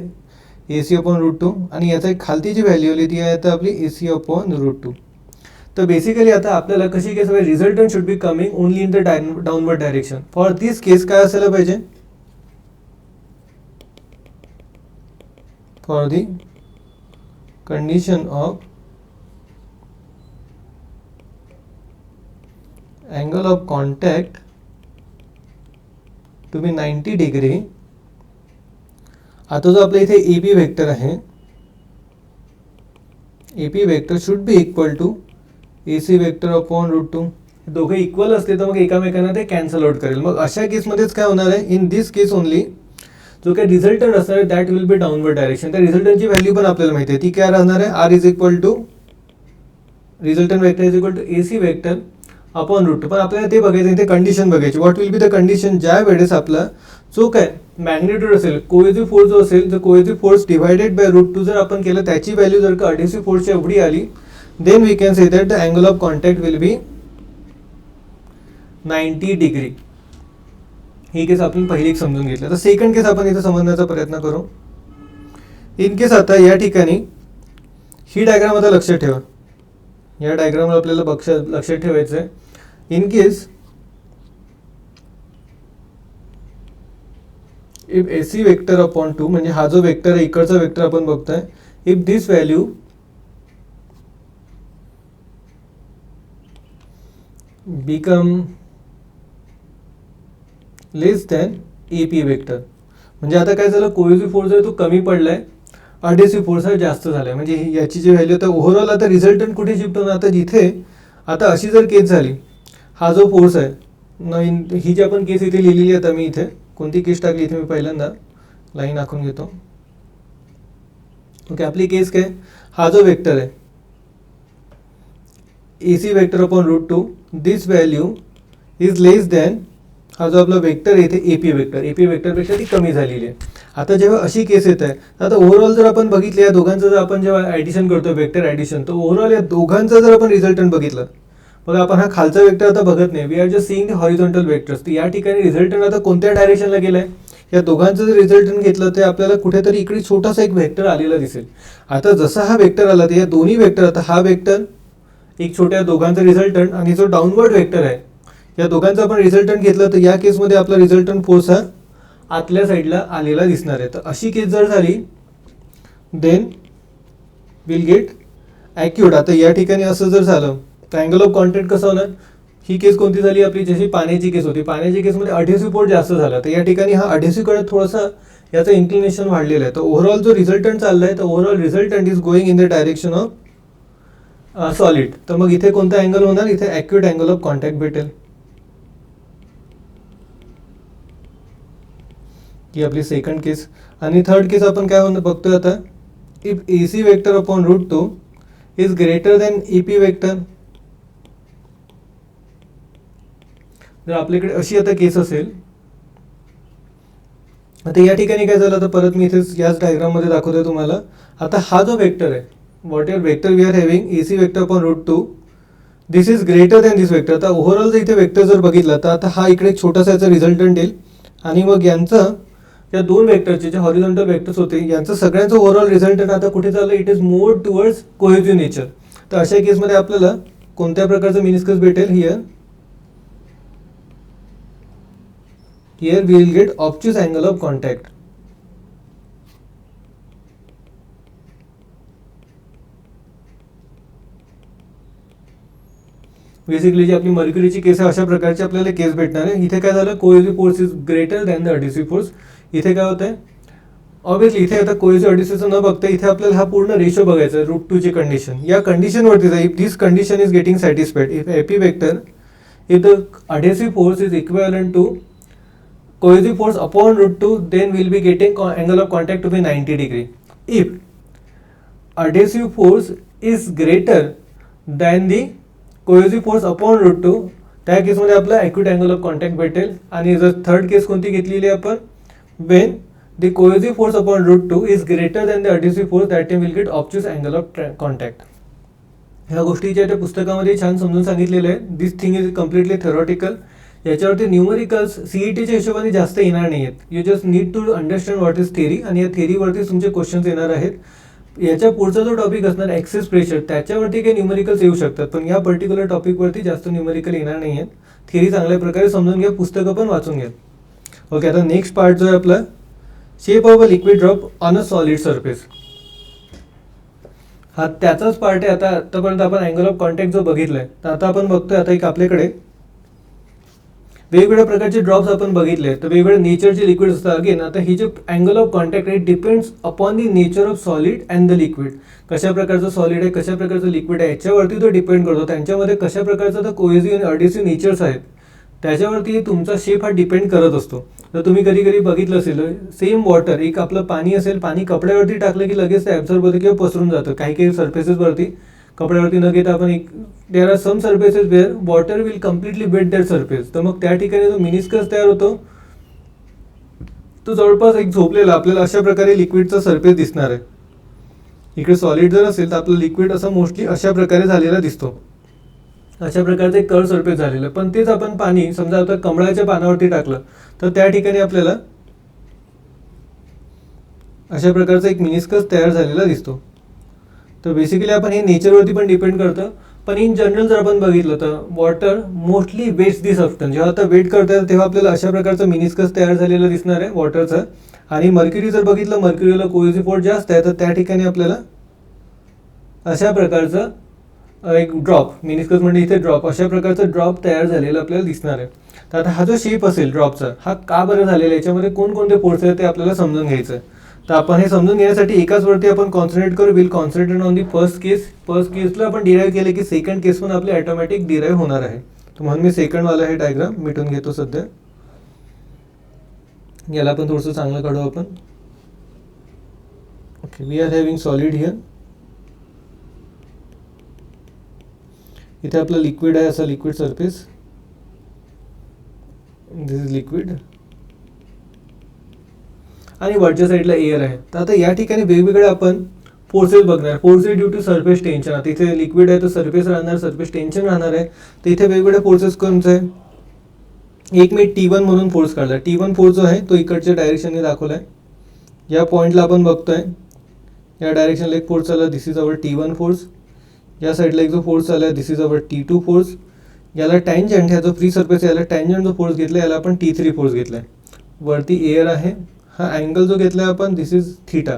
AC/√2 आणि याचा एक खालती जी व्हॅल्यू आली ती आहे आता आपली AC/√2. तर बेसिकली आता आपल्याला कशी केस हवी, resultant should be coming only in the downward direction. For this case काय असायला पाहिजे, for the condition of angle of contact to be 90 degree. आता जो आपल्या इथे AP वेक्टर आहे, AP vector should be equal to AC vector. दोघे equal असते तर मग एकामेकांना ते कॅन्सल आउट करेल. मग अशा केसमध्येच काय होणार आहे, इन दिस केस ओनली जो काही रिझल्टंट असणार आहे that will be downward direction. त्या रिझल्टंटची व्हॅल्यू पण आपल्याला माहिती आहे, ती काय राहणार आहे, R resultant vector is equal to AC वेक्टर/√2. पण आपल्याला ते बघायचं, ते कंडिशन बघायची. What will be the condition, ज्या वेळेस आपला जो काय मॅग्नेट्यूड असेल, कोहेसिव्ह फोर्स जो असेल, जर कोहेसिव्ह फोर्स डिवायडेड बाय √2 जर आपण केलं, त्याची व्हॅल्यू जर का अडेसिव्ह फोर्सची एवढी आली, then we can say that the angle of contact will be 90 degree. ही केस आपण पहिली एक समजून घेतली. तर सेकंड केस आपण इथे समजण्याचा प्रयत्न करू. इन केस आता या ठिकाणी ही डायग्राम आता लक्षात ठेवा, या डायग्रामला आपल्याला लक्षात ठेवायचं आहे. इन केस इफ AC वेक्टर/2 म्हणजे हा जो वेक्टर आहे इकडचा वेक्टर आपण बघतोय, if this value become less than AP vector, म्हणजे आता काय झालं, कोहेसिव्ह फोर्स आहे तो कमी पडलाय, अडेसिव्ह फोर्स आहे जास्त झालाय. म्हणजे याची जी व्हॅल्यू, तर ओव्हरऑल आता रिझल्टंट कुठे शिफ्ट होणार, आता जिथे आता अशी जर केस झाली, हा जो फोर्स आहे नवीन, ही जी आपण केस इथे लिहिलेली आहे, आता मी इथे कोणती केस टाकली, इथे मी पहिल्यांदा लाईन आखून घेतो. ओके, आपली केस काय, हा जो वेक्टर आहे AC vector, this value is less than हा जो आपला वेक्टर आहे इथे AP वेक्टरपेक्षा ती कमी झालेली आहे. आता जेव्हा अशी केस येत आहे, आता ओव्हरऑल जर आपण बघितलं, या दोघांचं जर आपण जेव्हा ॲडिशन करतो, वेक्टर ॲडिशन, तर ओव्हरऑल या दोघांचं जर आपण रिझल्टंट बघितलं, बघा आपण हा खालचा वेक्टर आता बघत नाही, we are just seeing the horizontal vectors. तर या ठिकाणी रिझल्टंट आता कोणत्या डायरेक्शनला गेलाय, या दोघांचं जर रिझल्टंट घेतलं तर आपल्याला कुठेतरी इकडे छोटासा एक वेक्टर आलेला दिसेल. आता जसा हा वेक्टर आला, तर या दोन्ही वेक्टर, आता हा वेक्टर एक छोट्या दोघांचं रिझल्टंट आणि जो डाउनवर्ड वेक्टर आहे, या दोघांचं आपण रिझल्टंट घेतलं, तर या केसमध्ये आपला रिझल्टंट फोर्स हा आतल्या साईडला आलेला दिसणार आहे. तर अशी केस जर झाली, देन विल गेट ॲक्युट. आता या ठिकाणी असं जर झालं तर अँगल ऑफ कॉन्टॅक्ट कसं होणार, ही केस कोणती झाली आपली, जशी पाण्याची केस होती, पाण्याची केसमध्ये अढेसिव्ह फोर्स जास्त झाला, तर या ठिकाणी हा अढेसिव्हकडे थोडासा याचं इन्क्लिनेशन वाढलेलं आहे. तर ओव्हरऑल जो रिझल्टंट चाललाय, तर overall resultant is going in the direction of solid. तर मग इथे कोणता अँगल होणार, इथे ॲक्युट अँगल ऑफ कॉन्टॅक्ट भेटेल. ही आपली सेकंड केस. आणि थर्ड केस आपण काय बघतोय आता, if AC vector upon √2 is greater than EP vector. जर आपल्याकडे अशी आता केस असेल, आता या ठिकाणी काय झालं, तर परत मी इथे याच डायग्राममध्ये दाखवतोय तुम्हाला. आता हा जो वेक्टर आहे, whatever vector we are having, AC vector upon √2 this is greater than this vector. आता ओव्हरऑल जर इथे वेक्टर जर बघितला, तर आता हा इकडे छोटासा याचा रिझल्टंट येईल, आणि मग यांचं या दोन वेक्टरचे जे हॉरिझॉन्टल वेक्टर्स होते, यांचं सगळ्यांचं ओव्हरऑल रिझल्टंट आता कुठे चाललं, it is more towards cohesive nature. तर अशा केसमध्ये आपल्याला कोणत्या प्रकारचं मिनिस्कस भेटेल, here we will get obtuse angle of contact. Basically जी आपली मर्क्युरीची केस आहे, अशा प्रकारची आपल्याला केस भेटणार आहे. इथे काय झालं, cohesive force is greater than the adhesive force. इथे काय होतंय, ऑब्विसली इथे आता कोहेसिव्ह अढेसिव्हचं न बघता इथे आपल्याला हा पूर्ण रेशो बघायचा आहे, √2 ची कंडिशन. या कंडिशनवरतीच आहे, if this condition is getting satisfied, if AP vector, if the adhesive force is equivalent to cohesive force upon √2, then we'll be getting angle of contact to be 90 degree. If adhesive force is greater than the cohesive force upon √2, त्या केसमध्ये आपला acute angle of contact भेटेल. आणि जर third केस कोणती घेतलेली आपण, when the cohesive force upon √2 is greater than the adhesive force, that time we'll get obtuse angle of contact. ह्या गोष्टीच्या त्या पुस्तकामध्ये छान समजून सांगितलेलं आहे. This thing is completely theoretical. याच्यावरती न्यूमरिकल्स CETच्या हिशोबाने जास्त येणार नाही आहेत. You just need to understand what is theory, आणि या थेरीवरती तुमचे क्वेश्चन्स येणार आहेत. याच्या पुढचा जो टॉपिक असणार एक्सेस प्रेशर, त्याच्यावरती काही न्यूमरिकल्स येऊ शकतात, पण या पर्टिक्युलर टॉपिकवरती जास्त न्यूमरिकल येणार नाही आहेत. थेरी चांगल्या प्रकारे समजून घ्या, पुस्तकं पण वाचून घ्या. ओके, आता नेक्स्ट पार्ट जो आहे आपला, shape of a liquid drop on a solid surface. हा त्याचाच पार्ट आहे. आता आतापर्यंत आपण अँगल ऑफ कॉन्टॅक्ट जो बघितलाय, तर आता आपण बघतोय, आता एक आपल्याकडे वेगवेगळ्या प्रकारचे ड्रॉप्स आपण बघितले, तर वेगवेगळ्या नेचरचे लिक्विड असतात. अगेन आता ही जे अँगल ऑफ कॉन्टॅक्ट आहे, depends upon the nature of solid and the liquid. कशा प्रकारचं सॉलिड आहे, कशा प्रकारचं लिक्विड आहे, याच्यावरती तो डिपेंड करतो. त्यांच्यामध्ये कशा प्रकारचा कोहेसिव्ह आणि अढेसिव्ह नेचर्स आहेत, त्याच्यावरती तुमचा शेप हा डिपेंड करत असतो. तर तुम्ही कधी कधी बघितलं असेल, सेम वॉटर, एक आपलं पाणी असेल, पाणी कपड्यावरती टाकलं की लगेच ते ॲब्झॉर्ब होतं किंवा पसरून जातं. काही काही सर्फेसेसवरती कपड्यावरती न घेता आपण एक, there are some surfaces where water will completely wet that surface. तर मग त्या ठिकाणी जो मिनिस्कस तयार होतो, तो जवळपास एक झोपलेला आपल्याला अशा प्रकारे लिक्विडचा सरफेस दिसणार आहे. इकडे सॉलिड जर असेल तर आपलं लिक्विड असं मोस्टली अशा प्रकारे झालेला दिसतो. अशा प्रकारचं एक कर्व सरफेस झालेलं. पण तेच आपण पाणी समजा आता कमळाच्या पानावरती टाकलं, तर त्या ठिकाणी आपल्याला अशा प्रकारचा एक मिनिस्कस तयार झालेला दिसतो. तर बेसिकली आपण हे नेचरवरती पण डिपेंड करतं. पण इन जनरल जर आपण बघितलं तर वॉटर मोस्टली वेट्स दी सबस्टन्स. जेव्हा आता वेट करता तेव्हा आपल्याला अशा प्रकारचं मिनिस्कस तयार झालेलं दिसणार आहे वॉटरचं. आणि मर्क्युरी जर बघितलं, मर्क्युरीला कोहेसिव्ह फोर्स जास्त आहे, तर त्या ठिकाणी आपल्याला अशा प्रकारचं एक ड्रॉप, मिनिस्कस म्हणजे इथे ड्रॉप, अशा प्रकारचं ड्रॉप तयार झालेलं आपल्याला दिसणार आहे. तर आता हा जो शेप असेल ड्रॉपचा, हा का बरं झालेला आहे, याच्यामध्ये कोणकोणते फोर्स आहेत ते आपल्याला समजून घ्यायचं आहे. तर आपण हे समजून घेण्यासाठी एकाच वरती आपण कॉन्सन्ट्रेट करू. Will concentrate on the first case. First Kesla आपण डिराईव्ह केले की सेकंड केस पण आपली ऑटोमॅटिक डिराईव्ह होणार आहे. तर म्हणून मी सेकंडवाला हे डायग्राम मिटून घेतो सध्या. याला पण थोडंसं चांगलं काढू आपण. Okay, we are having solid here. इथे आपलं लिक्विड आहे, असं liquid surface, this is liquid, आणि वरच्या साईडला एअर आहे. तर आता या ठिकाणी वेगवेगळे आपण फोर्सेस बघणार. Forces due to surface tension. आता इथे लिक्विड आहे तर सरफेस राहणार, सरफेस टेन्शन राहणार आहे. तर इथे वेगवेगळे फोर्सेस कोणते आहे, एक मी T1 म्हणून फोर्स काढला. T1 फोर्स जो आहे तो इकडच्या डायरेक्शनने दाखवला आहे. या पॉईंटला आपण बघतोय, या डायरेक्शनला एक फोर्स आला, दिस इज अवर T1 फोर्स. या साईडला एक जो फोर्स आला, दिस इज अवर T2 फोर्स. याला टँजंट, ह्या जो फ्री सरफेस आहे याला टँजंट जो फोर्स घेतला याला आपण T3 फोर्स घेतलाय. वरती एअर आहे. हा अँगल जो घेतलाय आपण, दिस इज थीटा.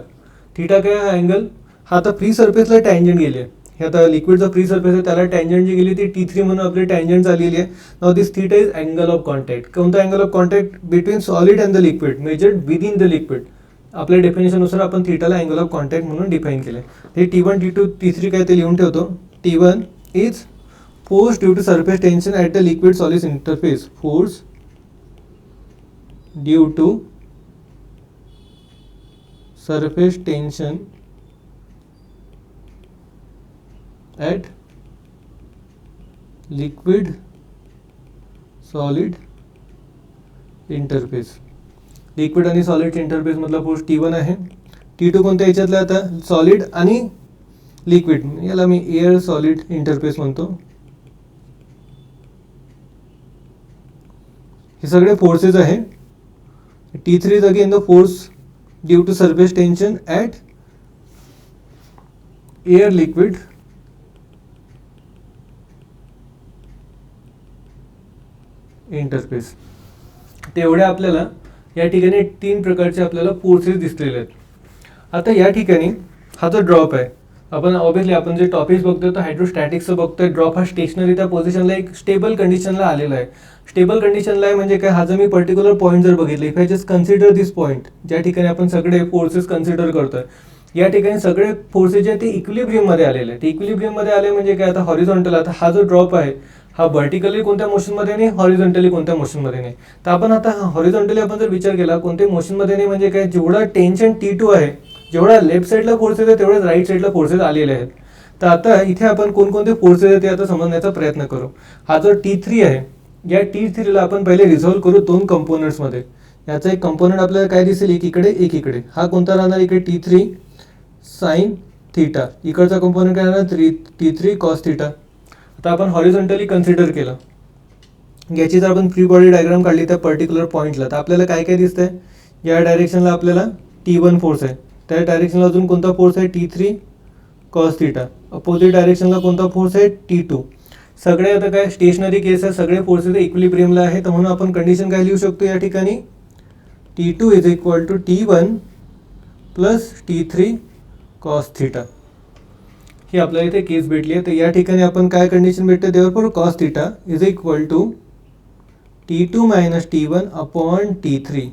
थीटा काय हा अँगल, हा आता फ्री सरफेसला टँजंट गेले, हे आता लिक्विडचा फ्री सरफेस आहे, त्याला टँजंट जी गेली ती T3 म्हणून आपली टँजंट आलेली आहे. Now this theta is angle of contact. कोणता angle of contact? Between solid and the liquid measured within the liquid. आपल्या डेफिनेशननुसार आपण थीटाला अँगल ऑफ कॉन्टॅक्ट म्हणून डिफाईन केले. हे T1 T2 T3 काय ते लिहून ठेवतो. T1 is force due to surface tension at the liquid solid interface. Force due to surface tension at liquid solid interface. Liquid आणि सॉलिड इंटरफेस मधला force T1 आहे. T2 कोणत्या याच्यातला आता सॉलिड आणि लिक्विड, याला मी एअर सॉलिड इंटरफेस म्हणतो. हे सगळे फोर्सेस आहे. T3 is again the force due to surface tension at air liquid interface. तेवढे आपल्याला या ठिकाणी 3 प्रकारचे आपल्याला फोर्सेस दिसलेले आहेत. आता या ठिकाणी हा जो ड्रॉप आहे, आपण ऑब्विसली आपण जे टॉपिक्स बघतोय तर हायड्रोस्टॅटिक्सचं बघतोय. ड्रॉप हा स्टेशनरी त्या पोझिशनला एक स्टेबल कंडिशनला आलेला आहे. स्टेबल कंडिशनला आहे म्हणजे काय, हा जर मी पर्टिक्युलर पॉईंट जर बघितले, if I just consider this point, ज्या ठिकाणी आपण सगळे फोर्सेस कन्सिडर करतोय, या ठिकाणी सगळे फोर्सेस जे ते इक्विलिब्रियममध्ये आलेले आहेत. इक्विलिब्रियममध्ये आले म्हणजे काय, आता हॉरिझॉन्टल, आता हा जो ड्रॉप आहे हा व्हर्टिकली कोणत्या मोशनमध्ये नाही, हॉरिझॉन्टली कोणत्या मोशनमध्ये नाही. तर आपण आता हॉरिझॉन्टली आपण जर विचार केला कोणत्या मोशनमध्ये नाही म्हणजे काय, जेवढा टेन्शन T2 आहे, जेवढा लेफ्ट साईडला फोर्सेस आहे तेवढेच राईट साईडला फोर्सेस आलेले आहेत. तर आता इथे आपण कोणकोणते फोर्सेस आहेत ते आता समजण्याचा प्रयत्न करू. हा जो T3 आहे, या T3 ला आपण पहिले रिझॉल्व्ह करू 2 कंपोनंट्समध्ये. याचा एक कंपोनंट आपल्याला काय दिसेल, एक इकडे एक इकडे. हा कोणता राहणार, इकडे T3 साइन थीटा, इकडचा कंपोनंट काय राहणार T3 कॉस थीटा. आता आपण हॉरिझॉन्टली कन्सिडर केलं, याची जर आपण फ्री बॉडी डायग्राम काढली त्या पर्टिक्युलर पॉईंटला, तर आपल्याला काय काय दिसतंय, या डायरेक्शनला आपल्याला T1 फोर्स आहे, त्या डायरेक्शनला अजून कोणता फोर्स आहे T3 कॉस थीटा. अपोजिट डायरेक्शनला कोणता फोर्स आहे T2. सगळे आता काय स्टेशनरी केस आहे, सगळे फोर्सेस इक्विलिब्रियमला आहे. तर म्हणून आपण कंडिशन काय लिहू शकतो या ठिकाणी, T2 is equal to T1 plus T3 cos theta. ही आपल्याला इथे केस भेटली आहे. तर या ठिकाणी आपण काय कंडिशन भेटते, therefore cos theta is equal to T2 minus T1 upon T3.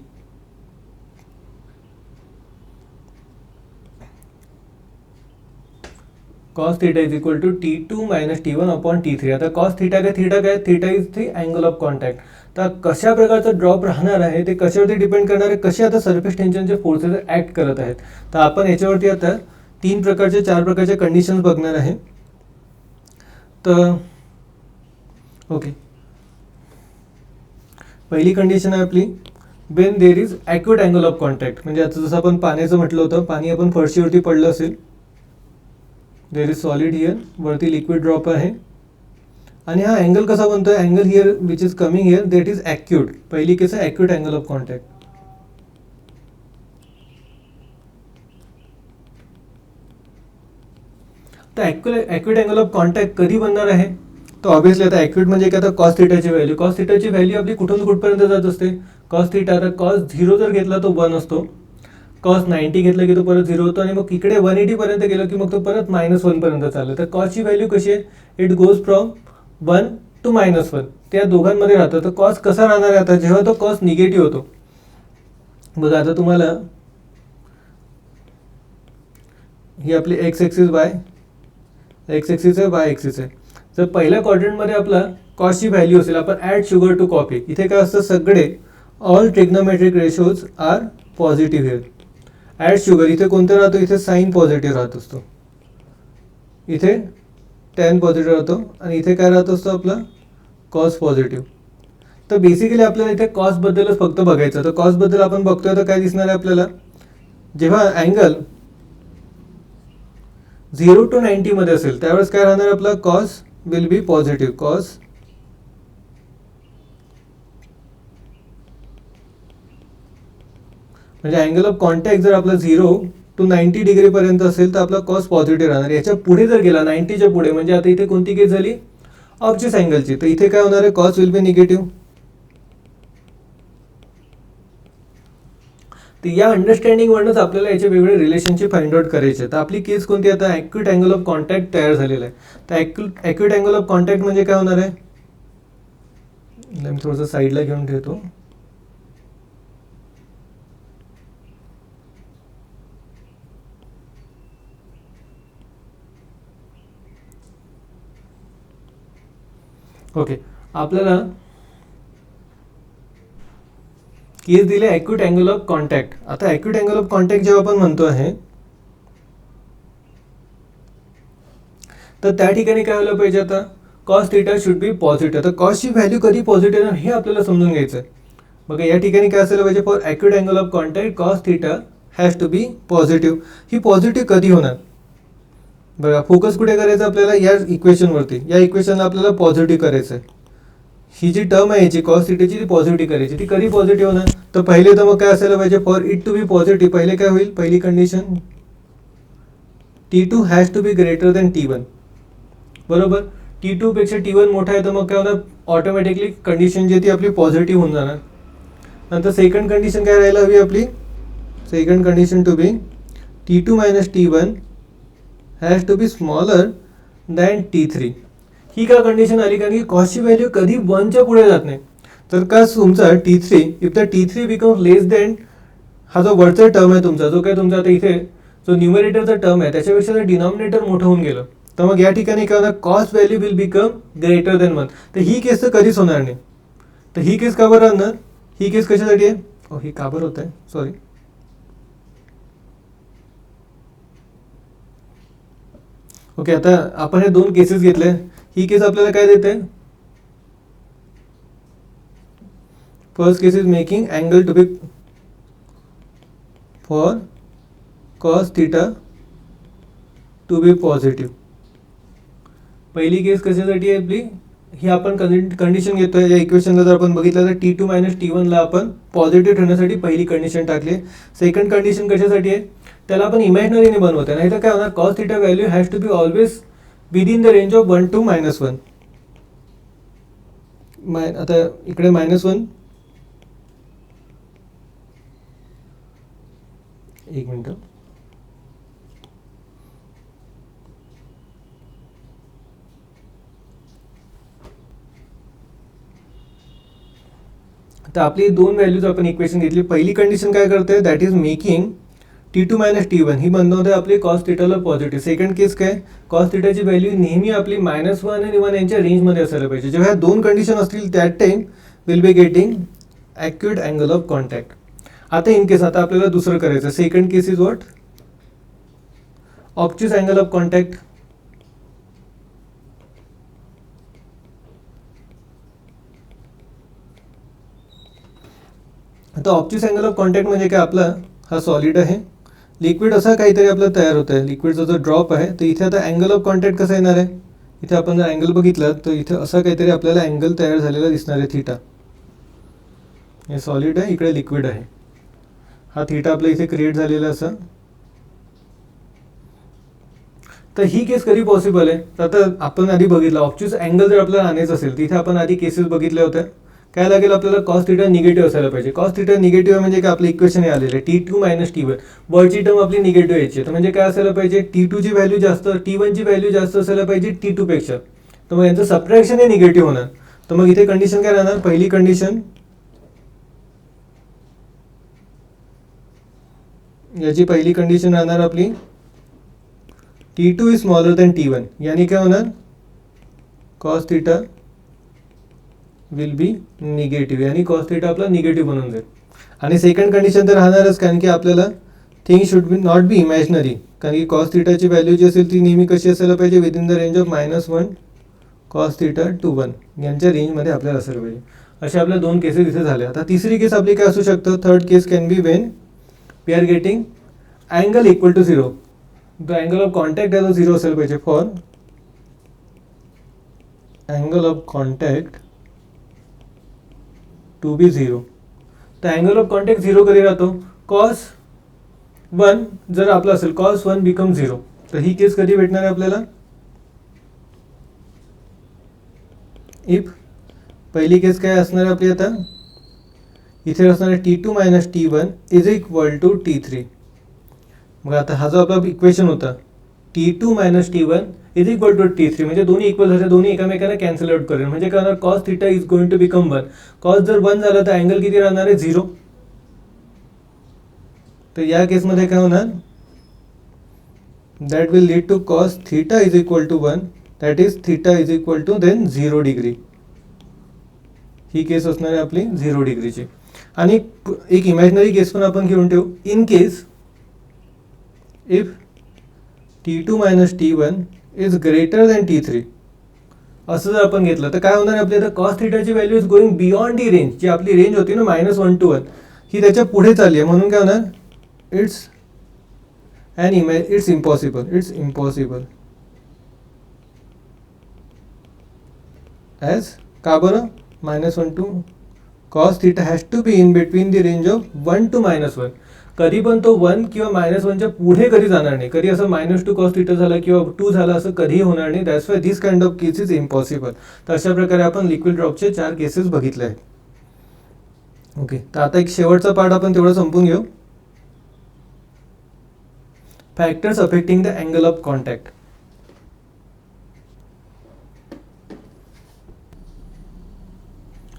cos theta is equal to T2 minus T1 upon T3. आता cos थीटा काय, theta is the angle of contact. तर कशा प्रकारचा ड्रॉप राहणार आहे ते कशावरती depend करणार आहे, कसे आता सरफेस टेन्शनचे फोर्सेस ऍक्ट करत आहेत. तर आपण याच्यावरती आता 4 प्रकारचे कंडिशन्स बघणार आहे. तर ओके, पहिली कंडिशन आहे आपली, when there is acute angle of contact. म्हणजे आता जसं आपण पाण्याचं म्हटलं होतं, पाणी आपण फरशीवरती पडलं असेल, देर इज सॉलिड हिअर, वरती लिक्विड ड्रॉप आहे, आणि हा अँगल कसा बनतोय, angle here which is coming here that is acute. पहिली केस आहे ॲक्यूट अँगल ऑफ कॉन्टॅक्ट. तर ॲक्यूट अँगल ऑफ कॉन्टॅक्ट कधी बनणार आहे, तर ऑब्व्हियसली आता ॲक्यूट म्हणजे काय, आता कॉस थीटाची व्हॅल्यू आपली कुठून कुठपर्यंत जात असते. कॉस थीटा, आता कॉस 0 जर घेतला तो 1 असतो, कॉस 90 घेतलं की तो परत 0 होतो, आणि मग इकडे 180 पर्यंत गेलो की मग तो परत -1 पर्यंत चाललं. तर कॉसची व्हॅल्यू कशी आहे, इट गोज फ्रॉम 1 to -1, त्या दोघांमध्ये राहतं. तर कॉस कसा राहणार आहे आता, जेव्हा तो कॉस निगेटिव्ह होतो. बघा आता तुम्हाला ही आपली एक्स ॲक्सिस आहे, वाय ॲक्सिस आहे. जर पहिल्या क्वाड्रंटमध्ये आपला कॉसची व्हॅल्यू असेल, आपण ॲड शुगर टू कॉफी, इथे काय असतं, सगळे all trigonometric ratios are positive here. Add sugar इथे कोणतं राहतो, इथे साइन पॉझिटिव्ह राहत असतो, इथे टॅन पॉझिटिव्ह राहतो, आणि इथे काय राहत असतो आपला कॉस पॉझिटिव्ह. तर बेसिकली आपल्याला इथे कॉसबद्दलच फक्त बघायचं. तर कॉसबद्दल आपण बघतोय तर काय दिसणार आहे आपल्याला, जेव्हा अँगल 0 to 90 मध्ये असेल त्यावेळेस काय राहणार आपला, cos will be positive. Cos म्हणजे अँगल ऑफ कॉन्टॅक्ट जर आपला 0 to 90 डिग्री पर्यंत असेल तर आपला कॉस पॉझिटिव्ह राहणार. याच्या पुढे जर गेला 90च्या पुढे, म्हणजे आता इथे कोणती केस झाली, ऑब्च्युअस अँगलची, तर इथे काय होणार आहे, कॉस विल बी निगेटिव्ह. तर या अंडरस्टँडिंगवरच आपल्याला याचे वेगळे रिलेशनशिप फाइंड आउट करायचे. तर आपली केस कोणती आता ॲक्यूट अँगल ऑफ कॉन्टॅक्ट तयार झालेला आहे. तर ॲक्यूट अँगल ऑफ कॉन्टॅक्ट म्हणजे काय होणार आहे, मी थोडंसं साईडला घेऊन ठेवतो. ओके, आपल्याला केस दिले ॲक्यूट अँगल ऑफ कॉन्टॅक्ट. आता ॲक्यूट अँगल ऑफ कॉन्टॅक्ट जेव्हा आपण म्हणतो आहे, तर त्या ठिकाणी काय व्हायला पाहिजे, आता cos theta should be positive. तर कॉसची व्हॅल्यू कधी पॉझिटिव्ह आहे हे आपल्याला समजून घ्यायचं आहे. बघा या ठिकाणी काय असायला पाहिजे, for acute angle of contact cos theta has to be positive. ही पॉझिटिव्ह कधी होणार, बघा फोकस कुठे करायचं आपल्याला, या इक्वेशनवरती. या इक्वेशनला आपल्याला पॉझिटिव्ह करायचं आहे. ही जी टर्म आहे याची कॉस थिटाची ती पॉझिटिव्ह करायची. ती कधी पॉझिटिव्ह होणार, तर पहिले तर मग काय असायला पाहिजे, for it to be positive पहिले काय होईल, पहिली condition T2 has to be greater than T1. बरोबर, T2 पेक्षा T1 मोठा आहे, तर मग काय होणार, ऑटोमॅटिकली कंडिशन जी ती आपली पॉझिटिव्ह होऊन जाणार. नंतर सेकंड कंडिशन काय राहायला हवी आपली, second condition to be T2 minus T1 has to be smaller than T3. ही का कंडिशन आली, कारण की कॉसची व्हॅल्यू कधी 1च्या पुढे जात नाही. तर का तुमचा T3, if the T3 becomes less than, हा जो वरचा टर्म आहे तुमचा, जो काय तुमचा आता इथे जो न्यूमरेटरचा टर्म आहे त्याच्यापेक्षा जर डिनॉमिनेटर मोठं होऊन गेलं, तर मग या ठिकाणी काय होणार, cost value will become greater than 1. तर ही केस तर कधीच होणार नाही. तर ही केस का बरं आणणार, ही केस कशासाठी आहे, ही का बरं होत आहे, सॉरी. ओके, आता आपण हे दोन केसेस घेतले. ही केस आपल्याला काय देते, first case is making angle to be for cos theta to be positive. पहिली केस कशासाठी आहे आपली, ही आपण कंडिशन घेतोय. या इक्वेशनला जर आपण बघितलं तर T2 मायनस T1 ला आपण पॉझिटिव्ह ठेवण्यासाठी पहिली कंडिशन टाकली. सेकंड कंडिशन कशासाठी आहे, त्याला आपण इमॅजिनरीने बनवतोय, नाही तर काय होणार, cos theta value has to be always within the range of 1 to -1. आता इकडे -1, एक मिनिट. तर आपली दोन व्हॅल्यूज आपण इक्वेशन घेतली. पहिली कंडिशन काय करते, that is making T2 minus T1 ही बनवते आपली कॉस थिटाला पॉझिटिव्ह. सेकंड केस काय, कॉस थिटाची व्हॅल्यू नेहमी आपली -1 आणि 1 यांच्या रेंजमध्ये असायला पाहिजे. जेव्हा ह्या दोन कंडिशन असतील that time will be getting acute angle of contact. आता इन केस आता आपल्याला दुसरं करायचं. Second case is what, obtuse angle of contact. आता ऑब्च्युस अँगल ऑफ कॉन्टॅक्ट म्हणजे काय, आपला हा सॉलिड आहे, लिक्विड असा काहीतरी आपलं तयार होत आहे, लिक्विडचा जो ड्रॉप आहे. तर इथे आता अँगल ऑफ कॉन्टॅक्ट कसा येणार आहे, इथे आपण जर अँगल बघितलं तर इथे असा काहीतरी आपल्याला अँगल तयार झालेला दिसणार आहे, थिटा. हे सॉलिड आहे, इकडे लिक्विड आहे, हा थिटा आपल्या इथे क्रिएट झालेला असं. तर ही केस कधी पॉसिबल आहे, तर आता आपण आधी बघितलं ऑब्च्युस अँगल जर आपल्याला आणायचं असेल, तिथे आपण आधी केसेस बघितल्या होत्या. काय लागेल आपल्याला, कॉस थिटा निगेटिव्ह असायला पाहिजे. कॉस थिटा निगेटिव्ह म्हणजे काय, आपलं इक्वेशन हे आलेलं आहे T2 मायनस T1, वरची टर्म आपली निगेटिव्ह यायची. तर म्हणजे काय असायला पाहिजे, T2 ची व्हॅल्यू जास्त, T1 ची व्हॅल्यू जास्त असायला पाहिजे T2 पेक्षा. तर मग यांचं सबट्रॅक्शन हे निगेटिव्ह होणार. तर मग इथे कंडिशन काय राहणार, पहिली कंडिशन, याची पहिली कंडिशन राहणार आपली T2 is smaller than T1. यानी काय होणार, cos theta will be negative, यानी कॉस थिटा आपला निगेटिव्ह बनून जाईल. आणि सेकंड कंडिशन तर राहणारच, कारण की आपल्याला thing should be not be imaginary, कारण की कॉस थिटाची व्हॅल्यू जी असेल ती नेहमी कशी असायला पाहिजे, within the range of -1 cos theta to 1 यांच्या रेंजमध्ये आपल्याला असायला पाहिजे. अशा आपल्या दोन केसेस इथे झाल्या. आता तिसरी केस आपली काय असू शकतं, third case can be when we are getting angle equal to 0. The angle of contact आहे तो 0 असायला पाहिजे. For angle of contact to be 0. तर अँगल ऑफ कॉन्टॅक्ट 0 कधी राहतो, कॉस 1 जर आपला असेल, कॉस 1 बिकम 0. तर ही केस कधी भेटणार आहे आपल्याला, इफ पहिली केस काय असणार आहे आपली, आता इथे असणार आहे T2 minus T1 is equal to T3. मग आता हा जो आपला इक्वेशन होता T2 minus T1 is equal to T3, म्हणजे दोन्ही इक्वल झाले, दोन्ही एकामेकांना कॅन्सल आउट करेल, म्हणजे काय होणार cos theta is going to become 1. Cos जर 1 झाला तर अँगल किती राहणार आहे 0. तर या केसमध्ये काय होणार that will lead to cos theta is equal to 1, that is theta is equal to then 0 degree. ही केस असणार आहे आपली 0 डिग्रीची. आणि एक इमॅजिनरी केस पण आपण घेऊन ठेवू. In case if T2 minus T1 is greater than T3 असं जर आपण घेतलं तर काय होणार आहे आपल्या, तर कॉस थिटाची value is going beyond the range. जी आपली रेंज होती ना -1 to 1 ही त्याच्या पुढे चालली आहे, म्हणून काय होणार इट्स इम्पॉसिबल ॲज का बरं -1 to cos theta has to be in between the range of 1 to -1. कधी पण तो 1 किंवा -1च्या पुढे कधी जाणार नाही. कधी असं -2 कॉस थिटा झाला किंवा 2 झाला असं कधीही होणार नाही. That's why this kind of case is impossible. तर अशा प्रकारे आपण लिक्विड ड्रॉपचे 4 केसेस बघितले आहेत. ओके, तर आता एक शेवटचा पार्ट आपण तेवढं संपून घेऊ. Factors affecting the angle of contact.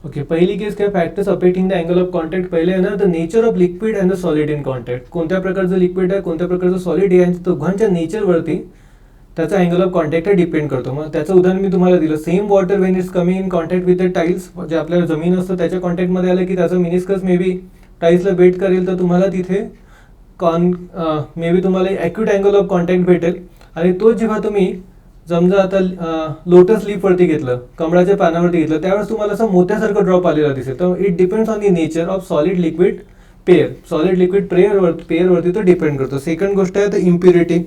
Okay, पहिली केस काय, factors affecting the angle of contact. पहिले आहे ना the nature of liquid and the solid in contact. कोणत्या प्रकारचं लिक्विड आहे, कोणत्या प्रकारचं सॉलिड आहे, यांच्या दोघांच्या नेचरवरती त्याचा अँगल ऑफ कॉन्टॅक्ट डिपेंड करतो. मग त्याचं उदाहरण मी तुम्हाला दिलं. Same water Wien is coming in contact with the tiles, जे आपल्याला जमीन असतं त्याच्या कॉन्टॅक्टमध्ये आलं की त्याचं मिनिस्कस मे बी टाईल्सला बेट करेल, तर तुम्हाला तिथे मे बी तुम्हाला ॲक्यूट अँगल ऑफ कॉन्टॅक्ट भेटेल. आणि तो जेव्हा तुम्ही समजा आता लोटस लीफवरती घेतलं, कमळाच्या पानावरती घेतलं, त्यावेळेस तुम्हाला असं मोत्यासारखं ड्रॉप आलेला दिसेल. तर it depends on the nature of solid liquid pair. Solid liquid पेअरवरती तो डिपेंड करतो. सेकंड गोष्ट आहे तर इम्प्युरिटी.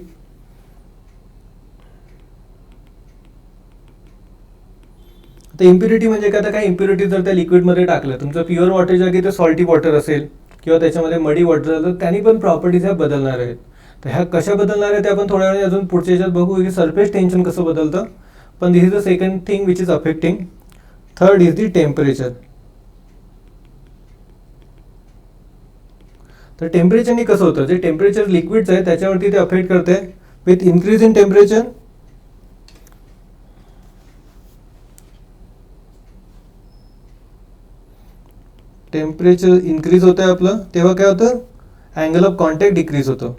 तर इम्प्युरिटी म्हणजे काय, तर काय इम्प्युरिटी जर त्या लिक्विडमध्ये टाकलं, तुमचं प्युअर वॉटर जागी ते सॉल्टी वॉटर असेल किंवा त्याच्यामध्ये मडी वॉटर असेल, तर त्यांनी पण प्रॉपर्टीज ह्या बदलणार आहेत. तर ह्या कशा बदलणार आहे ते आपण थोड्या वेळाने अजून पुढच्या याच्यात बघू की सरफेस टेन्शन कसं बदलतं. पण this is the second thing which is affecting. Third is the temperature. तर टेम्परेचरनी कसं होतं, जे टेम्परेचर लिक्विडचं आहे त्याच्यावरती ते अफेक्ट करते. With increase in temperature temperature increase होतं आपलं, तेव्हा काय होतं अँगल ऑफ कॉन्टॅक्ट डिक्रीज होतं.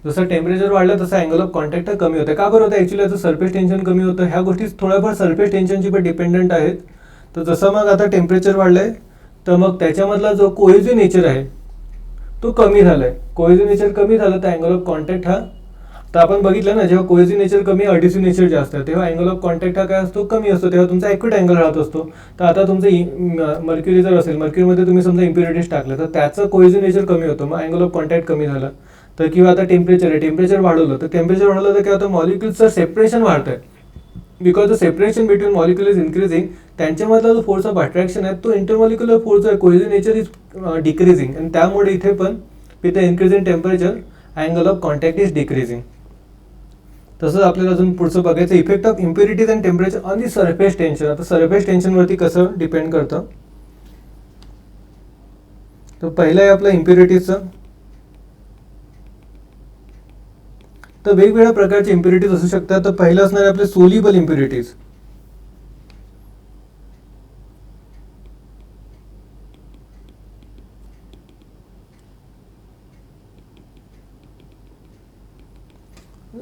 जसं टेम्परेचर वाढलं तसं अँगल ऑफ कॉन्टॅक्ट कमी होतं. का बरं होतं ॲक्च्युली, याचं सरफेस टेन्शन कमी होतं. ह्या गोष्टी थोड्याफार सरफेस टेन्शनची पण डिपेंडंट आहेत. तर जसं मग आता टेम्परेचर वाढलंय तर मग त्याच्यामधला जो कोहेसिव्ह नेचर आहे तो कमी झालाय. कोहेसिव्ह नेचर कमी झालं तर अँगल ऑफ कॉन्टॅक्ट हा, तर आपण बघितलं ना, जेव्हा कोहेसिव्ह नेचर कमी अडिसिव्ह नेचर जास्त आहे तेव्हा अँगल ऑफ कॉन्टॅक्ट हा काय असतो, कमी असतो. तेव्हा तुमचा ॲक्यूट अँगल राहत असतो. तर आता तुमचं मर्क्युरी जर असेल, मर्क्युरीमध्ये तुम्ही समजा इम्प्युरिटीज टाकलं तर त्याचं कोहेसिव्ह नेचर कमी होतं, मग अँगल ऑफ कॉन्टॅक्ट कमी झाला. तर किंवा आता टेम्परेचर आहे, टेम्परेचर वाढवलं तर काय होतं, मॉलिक्युल्सचं सेपरेशन वाढतंय. Because the separation between molecule is increasing. त्यांच्यामधला जो फोर्स ऑफ अट्रॅक्शन आहे तो इंटरमॉलिक्युलर फोर्स आहे, कोहेसिव्ह नेचर इज डिक्रीजिंग. आणि त्यामुळे इथे पण with the increase in temperature angle of contact is decreasing. तसंच आपल्याला अजून पुढचं बघायचं effect of impurities and temperature on the surface tension. आता सरफेस टेन्शनवरती कसं डिपेंड करतं, तर पहिलं आहे आपलं इम्प्युरिटीजचं. तर वेगवेगळ्या प्रकारचे इम्प्युरिटीज असू शकतात. तर पहिलं असणार आहे आपले सोल्युबल इम्प्युरिटीज.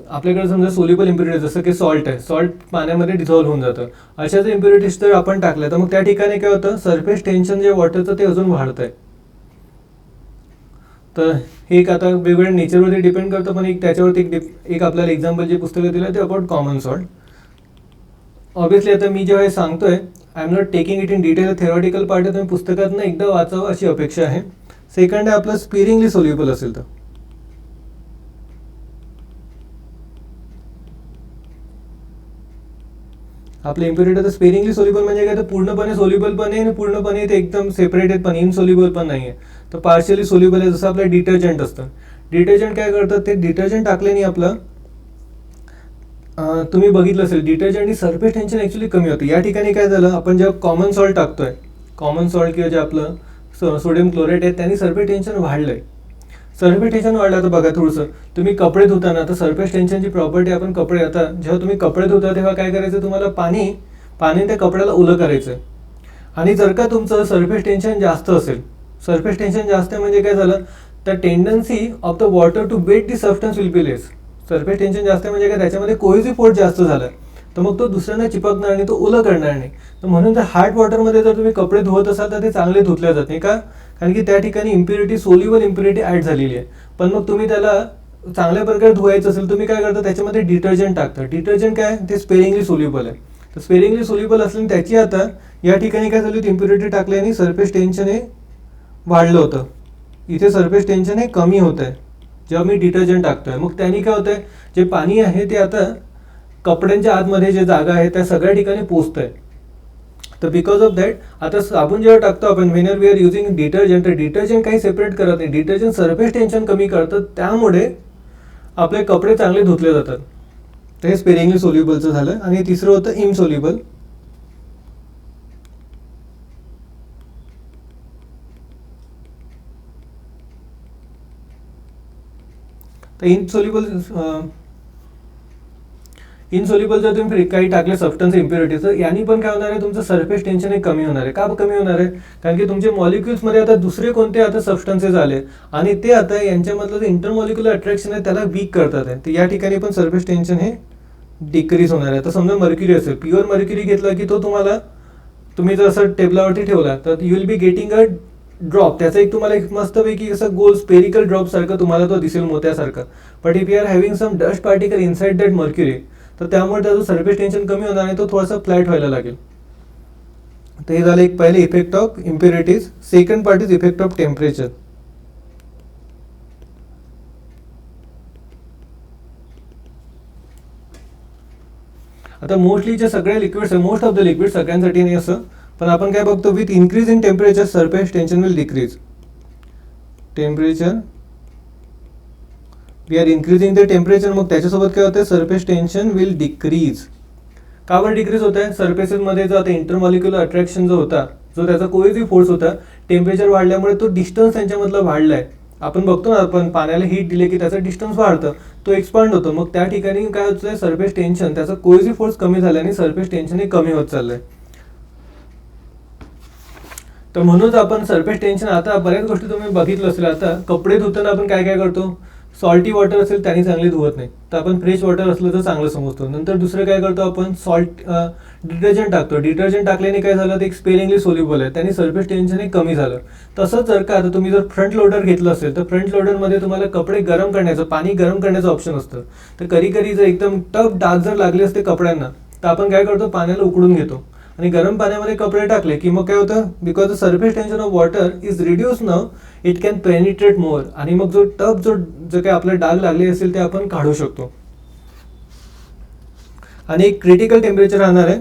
आपल्याकडे समजा सोल्युबल इम्प्युरिटीज जसं की सॉल्ट आहे, सॉल्ट पाण्यामध्ये डिझॉल्व्ह होऊन जातं. अशा जर इम्प्युरिटीज जर आपण टाकल्या तर मग त्या ठिकाणी काय होतं, सरफेस टेन्शन जे वॉटरचं ते अजून वाढतंय. तर हे एक आता वेगवेगळ्या नेचरवरती डिपेंड करतं. पण एक त्याच्यावरती एक आपल्याला एक्झाम्पल जे पुस्तकं दिलं ते अबाउट कॉमन सॉल्ट. ऑब्विसली आता मी जेव्हा हे सांगतोय I am not taking it in detail. Theoretical part आहे, तुम्ही पुस्तकातनं एकदा वाचावं अशी अपेक्षा आहे. सेकंड आहे आपलं स्पिरिंगली सोल्युबल असेल तर. आपले इम्प्युरिटी तर स्पेरिंगली सोल्युबल म्हणजे काय, तर पूर्णपणे सोल्युबल पण आहे आणि पूर्णपणे ते एकदम सेपरेटेड पण इनसोल्युबल पण नाही आहे. तर पार्शियली सोल्युबल आहे. जसं आपलं डिटर्जंट असतं, डिटर्जंट काय करतं, ते डिटर्जंट टाकल्याने आपलं तुम्ही बघितलं असेल डिटर्जंट सरफेस टेन्शन ॲक्च्युली कमी होतं. या ठिकाणी काय झालं, आपण जेव्हा कॉमन सॉल्ट टाकतोय, कॉमन सॉल्ट किंवा जे आपलं सोडियम क्लोराईड आहे त्यांनी सरफेस टेन्शन वाढलं आहे. सरफेस टेन्शन वाढलं तर बघा थोडंसं तुम्ही कपडे धुताना, तर सरफेस टेन्शनची प्रॉपर्टी आपण कपडे, आता जेव्हा तुम्ही कपडे धुता तेव्हा काय करायचं, तुम्हाला पाणी त्या कपड्याला ओलं करायचं आहे. आणि जर का तुमचं सरफेस टेन्शन जास्त असेल, सरफेस टेन्शन जास्त आहे म्हणजे काय झालं, तर tendency of the water to wet the substance will be less. Surface tension जास्त आहे म्हणजे काय, त्याच्यामध्ये कोहेसिव्ह फोर्स जास्त झाला तर मग तो दुसऱ्यांना चिपकणार नाही, तो ओलं करणार नाही. तर म्हणून जर हार्ड वॉटरमध्ये जर तुम्ही कपडे धुवत असाल तर ते चांगले धुतले जात नाही का, कारण की त्या ठिकाणी इम्प्युरिटी, सोल्युबल इम्प्युरिटी ॲड झालेली आहे. पण मग तुम्ही त्याला चांगल्या प्रकारे धुवायचं असेल, तुम्ही काय करता, त्याच्यामध्ये डिटर्जंट टाकता. डिटर्जंट काय, ते स्पेरिंगली सोल्युबल आहे. तर स्पेरिंगली सोल्युबल असल्याने त्याची आता या ठिकाणी काय झाली होती, इम्प्युरिटी टाकल्याने सरफेस टेन्शन हे वाढलं होतं. इथे सरफेस टेन्शन हे कमी होत आहे जेव्हा मी डिटर्जंट टाकतोय. मग त्यांनी काय होतंय, जे पाणी आहे ते आता कपड्यांच्या आतमध्ये जे जागा आहे त्या सगळ्या ठिकाणी पोचतंय. तर बिकॉज ऑफ दॅट आता साबण जेव्हा टाकतो आपण, whenever we are using detergent, तर डिटर्जंट काही सेपरेट करत नाही, डिटर्जंट सरफेस टेन्शन कमी करतं, त्यामुळे आपले कपडे चांगले धुतले जातात. तर हे स्पेरिंगली सोल्युबलचं झालं. आणि तिसरं होतं इनसोल्युबल. तर इनसोल्युबल जर तुम्ही काही टाकले सबस्टन्स इम्प्युरिटीज, तर यांनी पण काय होणार आहे, तुमचं सरफेस टेन्शन हे कमी होणार आहे. का कमी होणार आहे, कारण की तुमचे मॉलिक्युल्समध्ये आता दुसरे कोणते आता सबस्टन्सेस आले आणि ते आता यांच्यामधलं जे इंटरमॉलिक्युलर अट्रॅक्शन आहे त्याला वीक करतात आहे. तर या ठिकाणी पण सरफेस टेन्शन हे डिक्रीज होणार आहे. तर समजा मर्क्युरी असेल, प्युअर मर्क्युरी घेतला की तो तुम्ही जर असं टेबलावरती ठेवला तर you will be getting a drop. त्याचा एक तुम्हाला एक मस्तपैकी असं गोल स्पेरिकल ड्रॉप सारखं तुम्हाला तो दिसेल, मोत्यासारखं. But if you are having some dust particle inside that mercury, तर त्यामुळे त्याचं सरफेस टेन्शन कमी होणार आणि तो थोडासा फ्लॅट व्हायला लागेल. तर हे झालं एक पहिले effect of impurities. Second part is effect of temperature. आता मोस्टली जे सगळे लिक्विड्स आहे, मोस्ट ऑफ द लिक्विड, सगळ्यांसाठी नाही असं, पण आपण काय बघतो, with increase in temperature surface tension will decrease. Temperature, we are increasing the temperature, मग त्याच्यासोबत काय होतं, सरफेस टेन्शन विल डिक्रीज. का बरं डिक्रीज होत आहे, सरफेसेसमध्ये जो आता इंटरमॉलिक्युलर अट्रॅक्शन जो होता, जो त्याचा कोहेसिव्ह फोर्स होता, टेम्परेचर वाढल्यामुळे तो डिस्टन्स त्यांच्यामधला वाढलाय. आपण बघतो ना, आपण पाण्याला हीट दिले की त्याचं डिस्टन्स वाढतं, तो एक्सपांड होतो. मग त्या ठिकाणी काय होतं, सरफेस टेन्शन, त्याचा कोहेसिव्ह फोर्स कमी झाल्याने सरफेस टेन्शन हे कमी होत चाललंय. तर म्हणूनच आपण सरफेस टेन्शन, आता बऱ्याच गोष्टी तुम्ही बघितलं असेल, आता कपडे धुताना आपण काय काय करतो, सॉल्टी वॉटर असेल त्याने चांगली धुवत नाही, तर आपण फ्रेश वॉटर असलं तर चांगलं समजतो. नंतर दुसरं काय करतो, आपण डिटर्जंट टाकतो. डिटर्जंट टाकल्याने काय झालं, ते एक स्पेरिंगली सोल्युबल आहे, त्याने सरफेस टेन्शन हे कमी झालं. तसंच जर का आता तुम्ही जर फ्रंट लोडर घेतलं असेल, तर फ्रंट लोडरमध्ये तुम्हाला कपडे गरम करण्याचं, पाणी गरम करण्याचं ऑप्शन असतं. तर कधी कधी जर एकदम टफ डाग जर लागले असते कपड्यांना, तर आपण काय करतो, पाण्याला उकळून घेतो आणि गरम पाण्यामध्ये कपडे टाकले की मग काय होतं, because the surface tension of water is reduce now, it can penetrate more, आणि मग जो टफ जो काही आपले डाग लागले असेल ते आपण काढू शकतो. आणि एक क्रिटिकल टेम्परेचर राहणार आहे.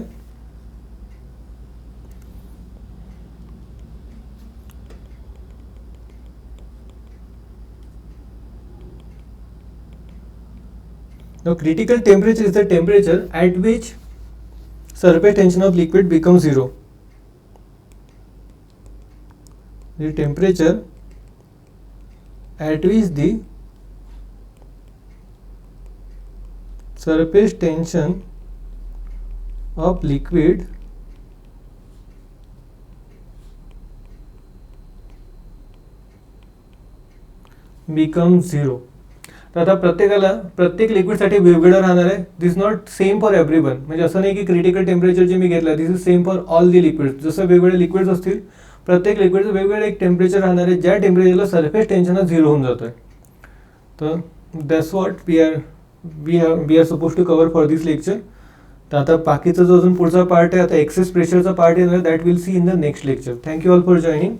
Now critical temperature is the temperature at which surface tension of liquid becomes zero. The temperature at which the surface tension of liquid becomes zero. तर आता प्रत्येक लिक्विडसाठी वेगवेगळं राहणार आहे. This not same for everyone, म्हणजे असं नाही की क्रिटिकल टेम्परेचर जे मी घेतलं this is same for all the liquids. जसं वेगवेगळे लिक्विड्स असतील, प्रत्येक लिक्विडचं वेगवेगळं एक टेम्परेचर राहणार आहे, ज्या टेम्परेचरला सरफेस टेन्शन झिरो होऊन जातोय. तर that's what we are suppose to cover for this lecture. तर आता बाकीचा जो अजून पुढचा पार्ट आहे, आता एक्सेस प्रेशरचा पार्ट येणार, that will see in the next lecture. Thank you all for joining.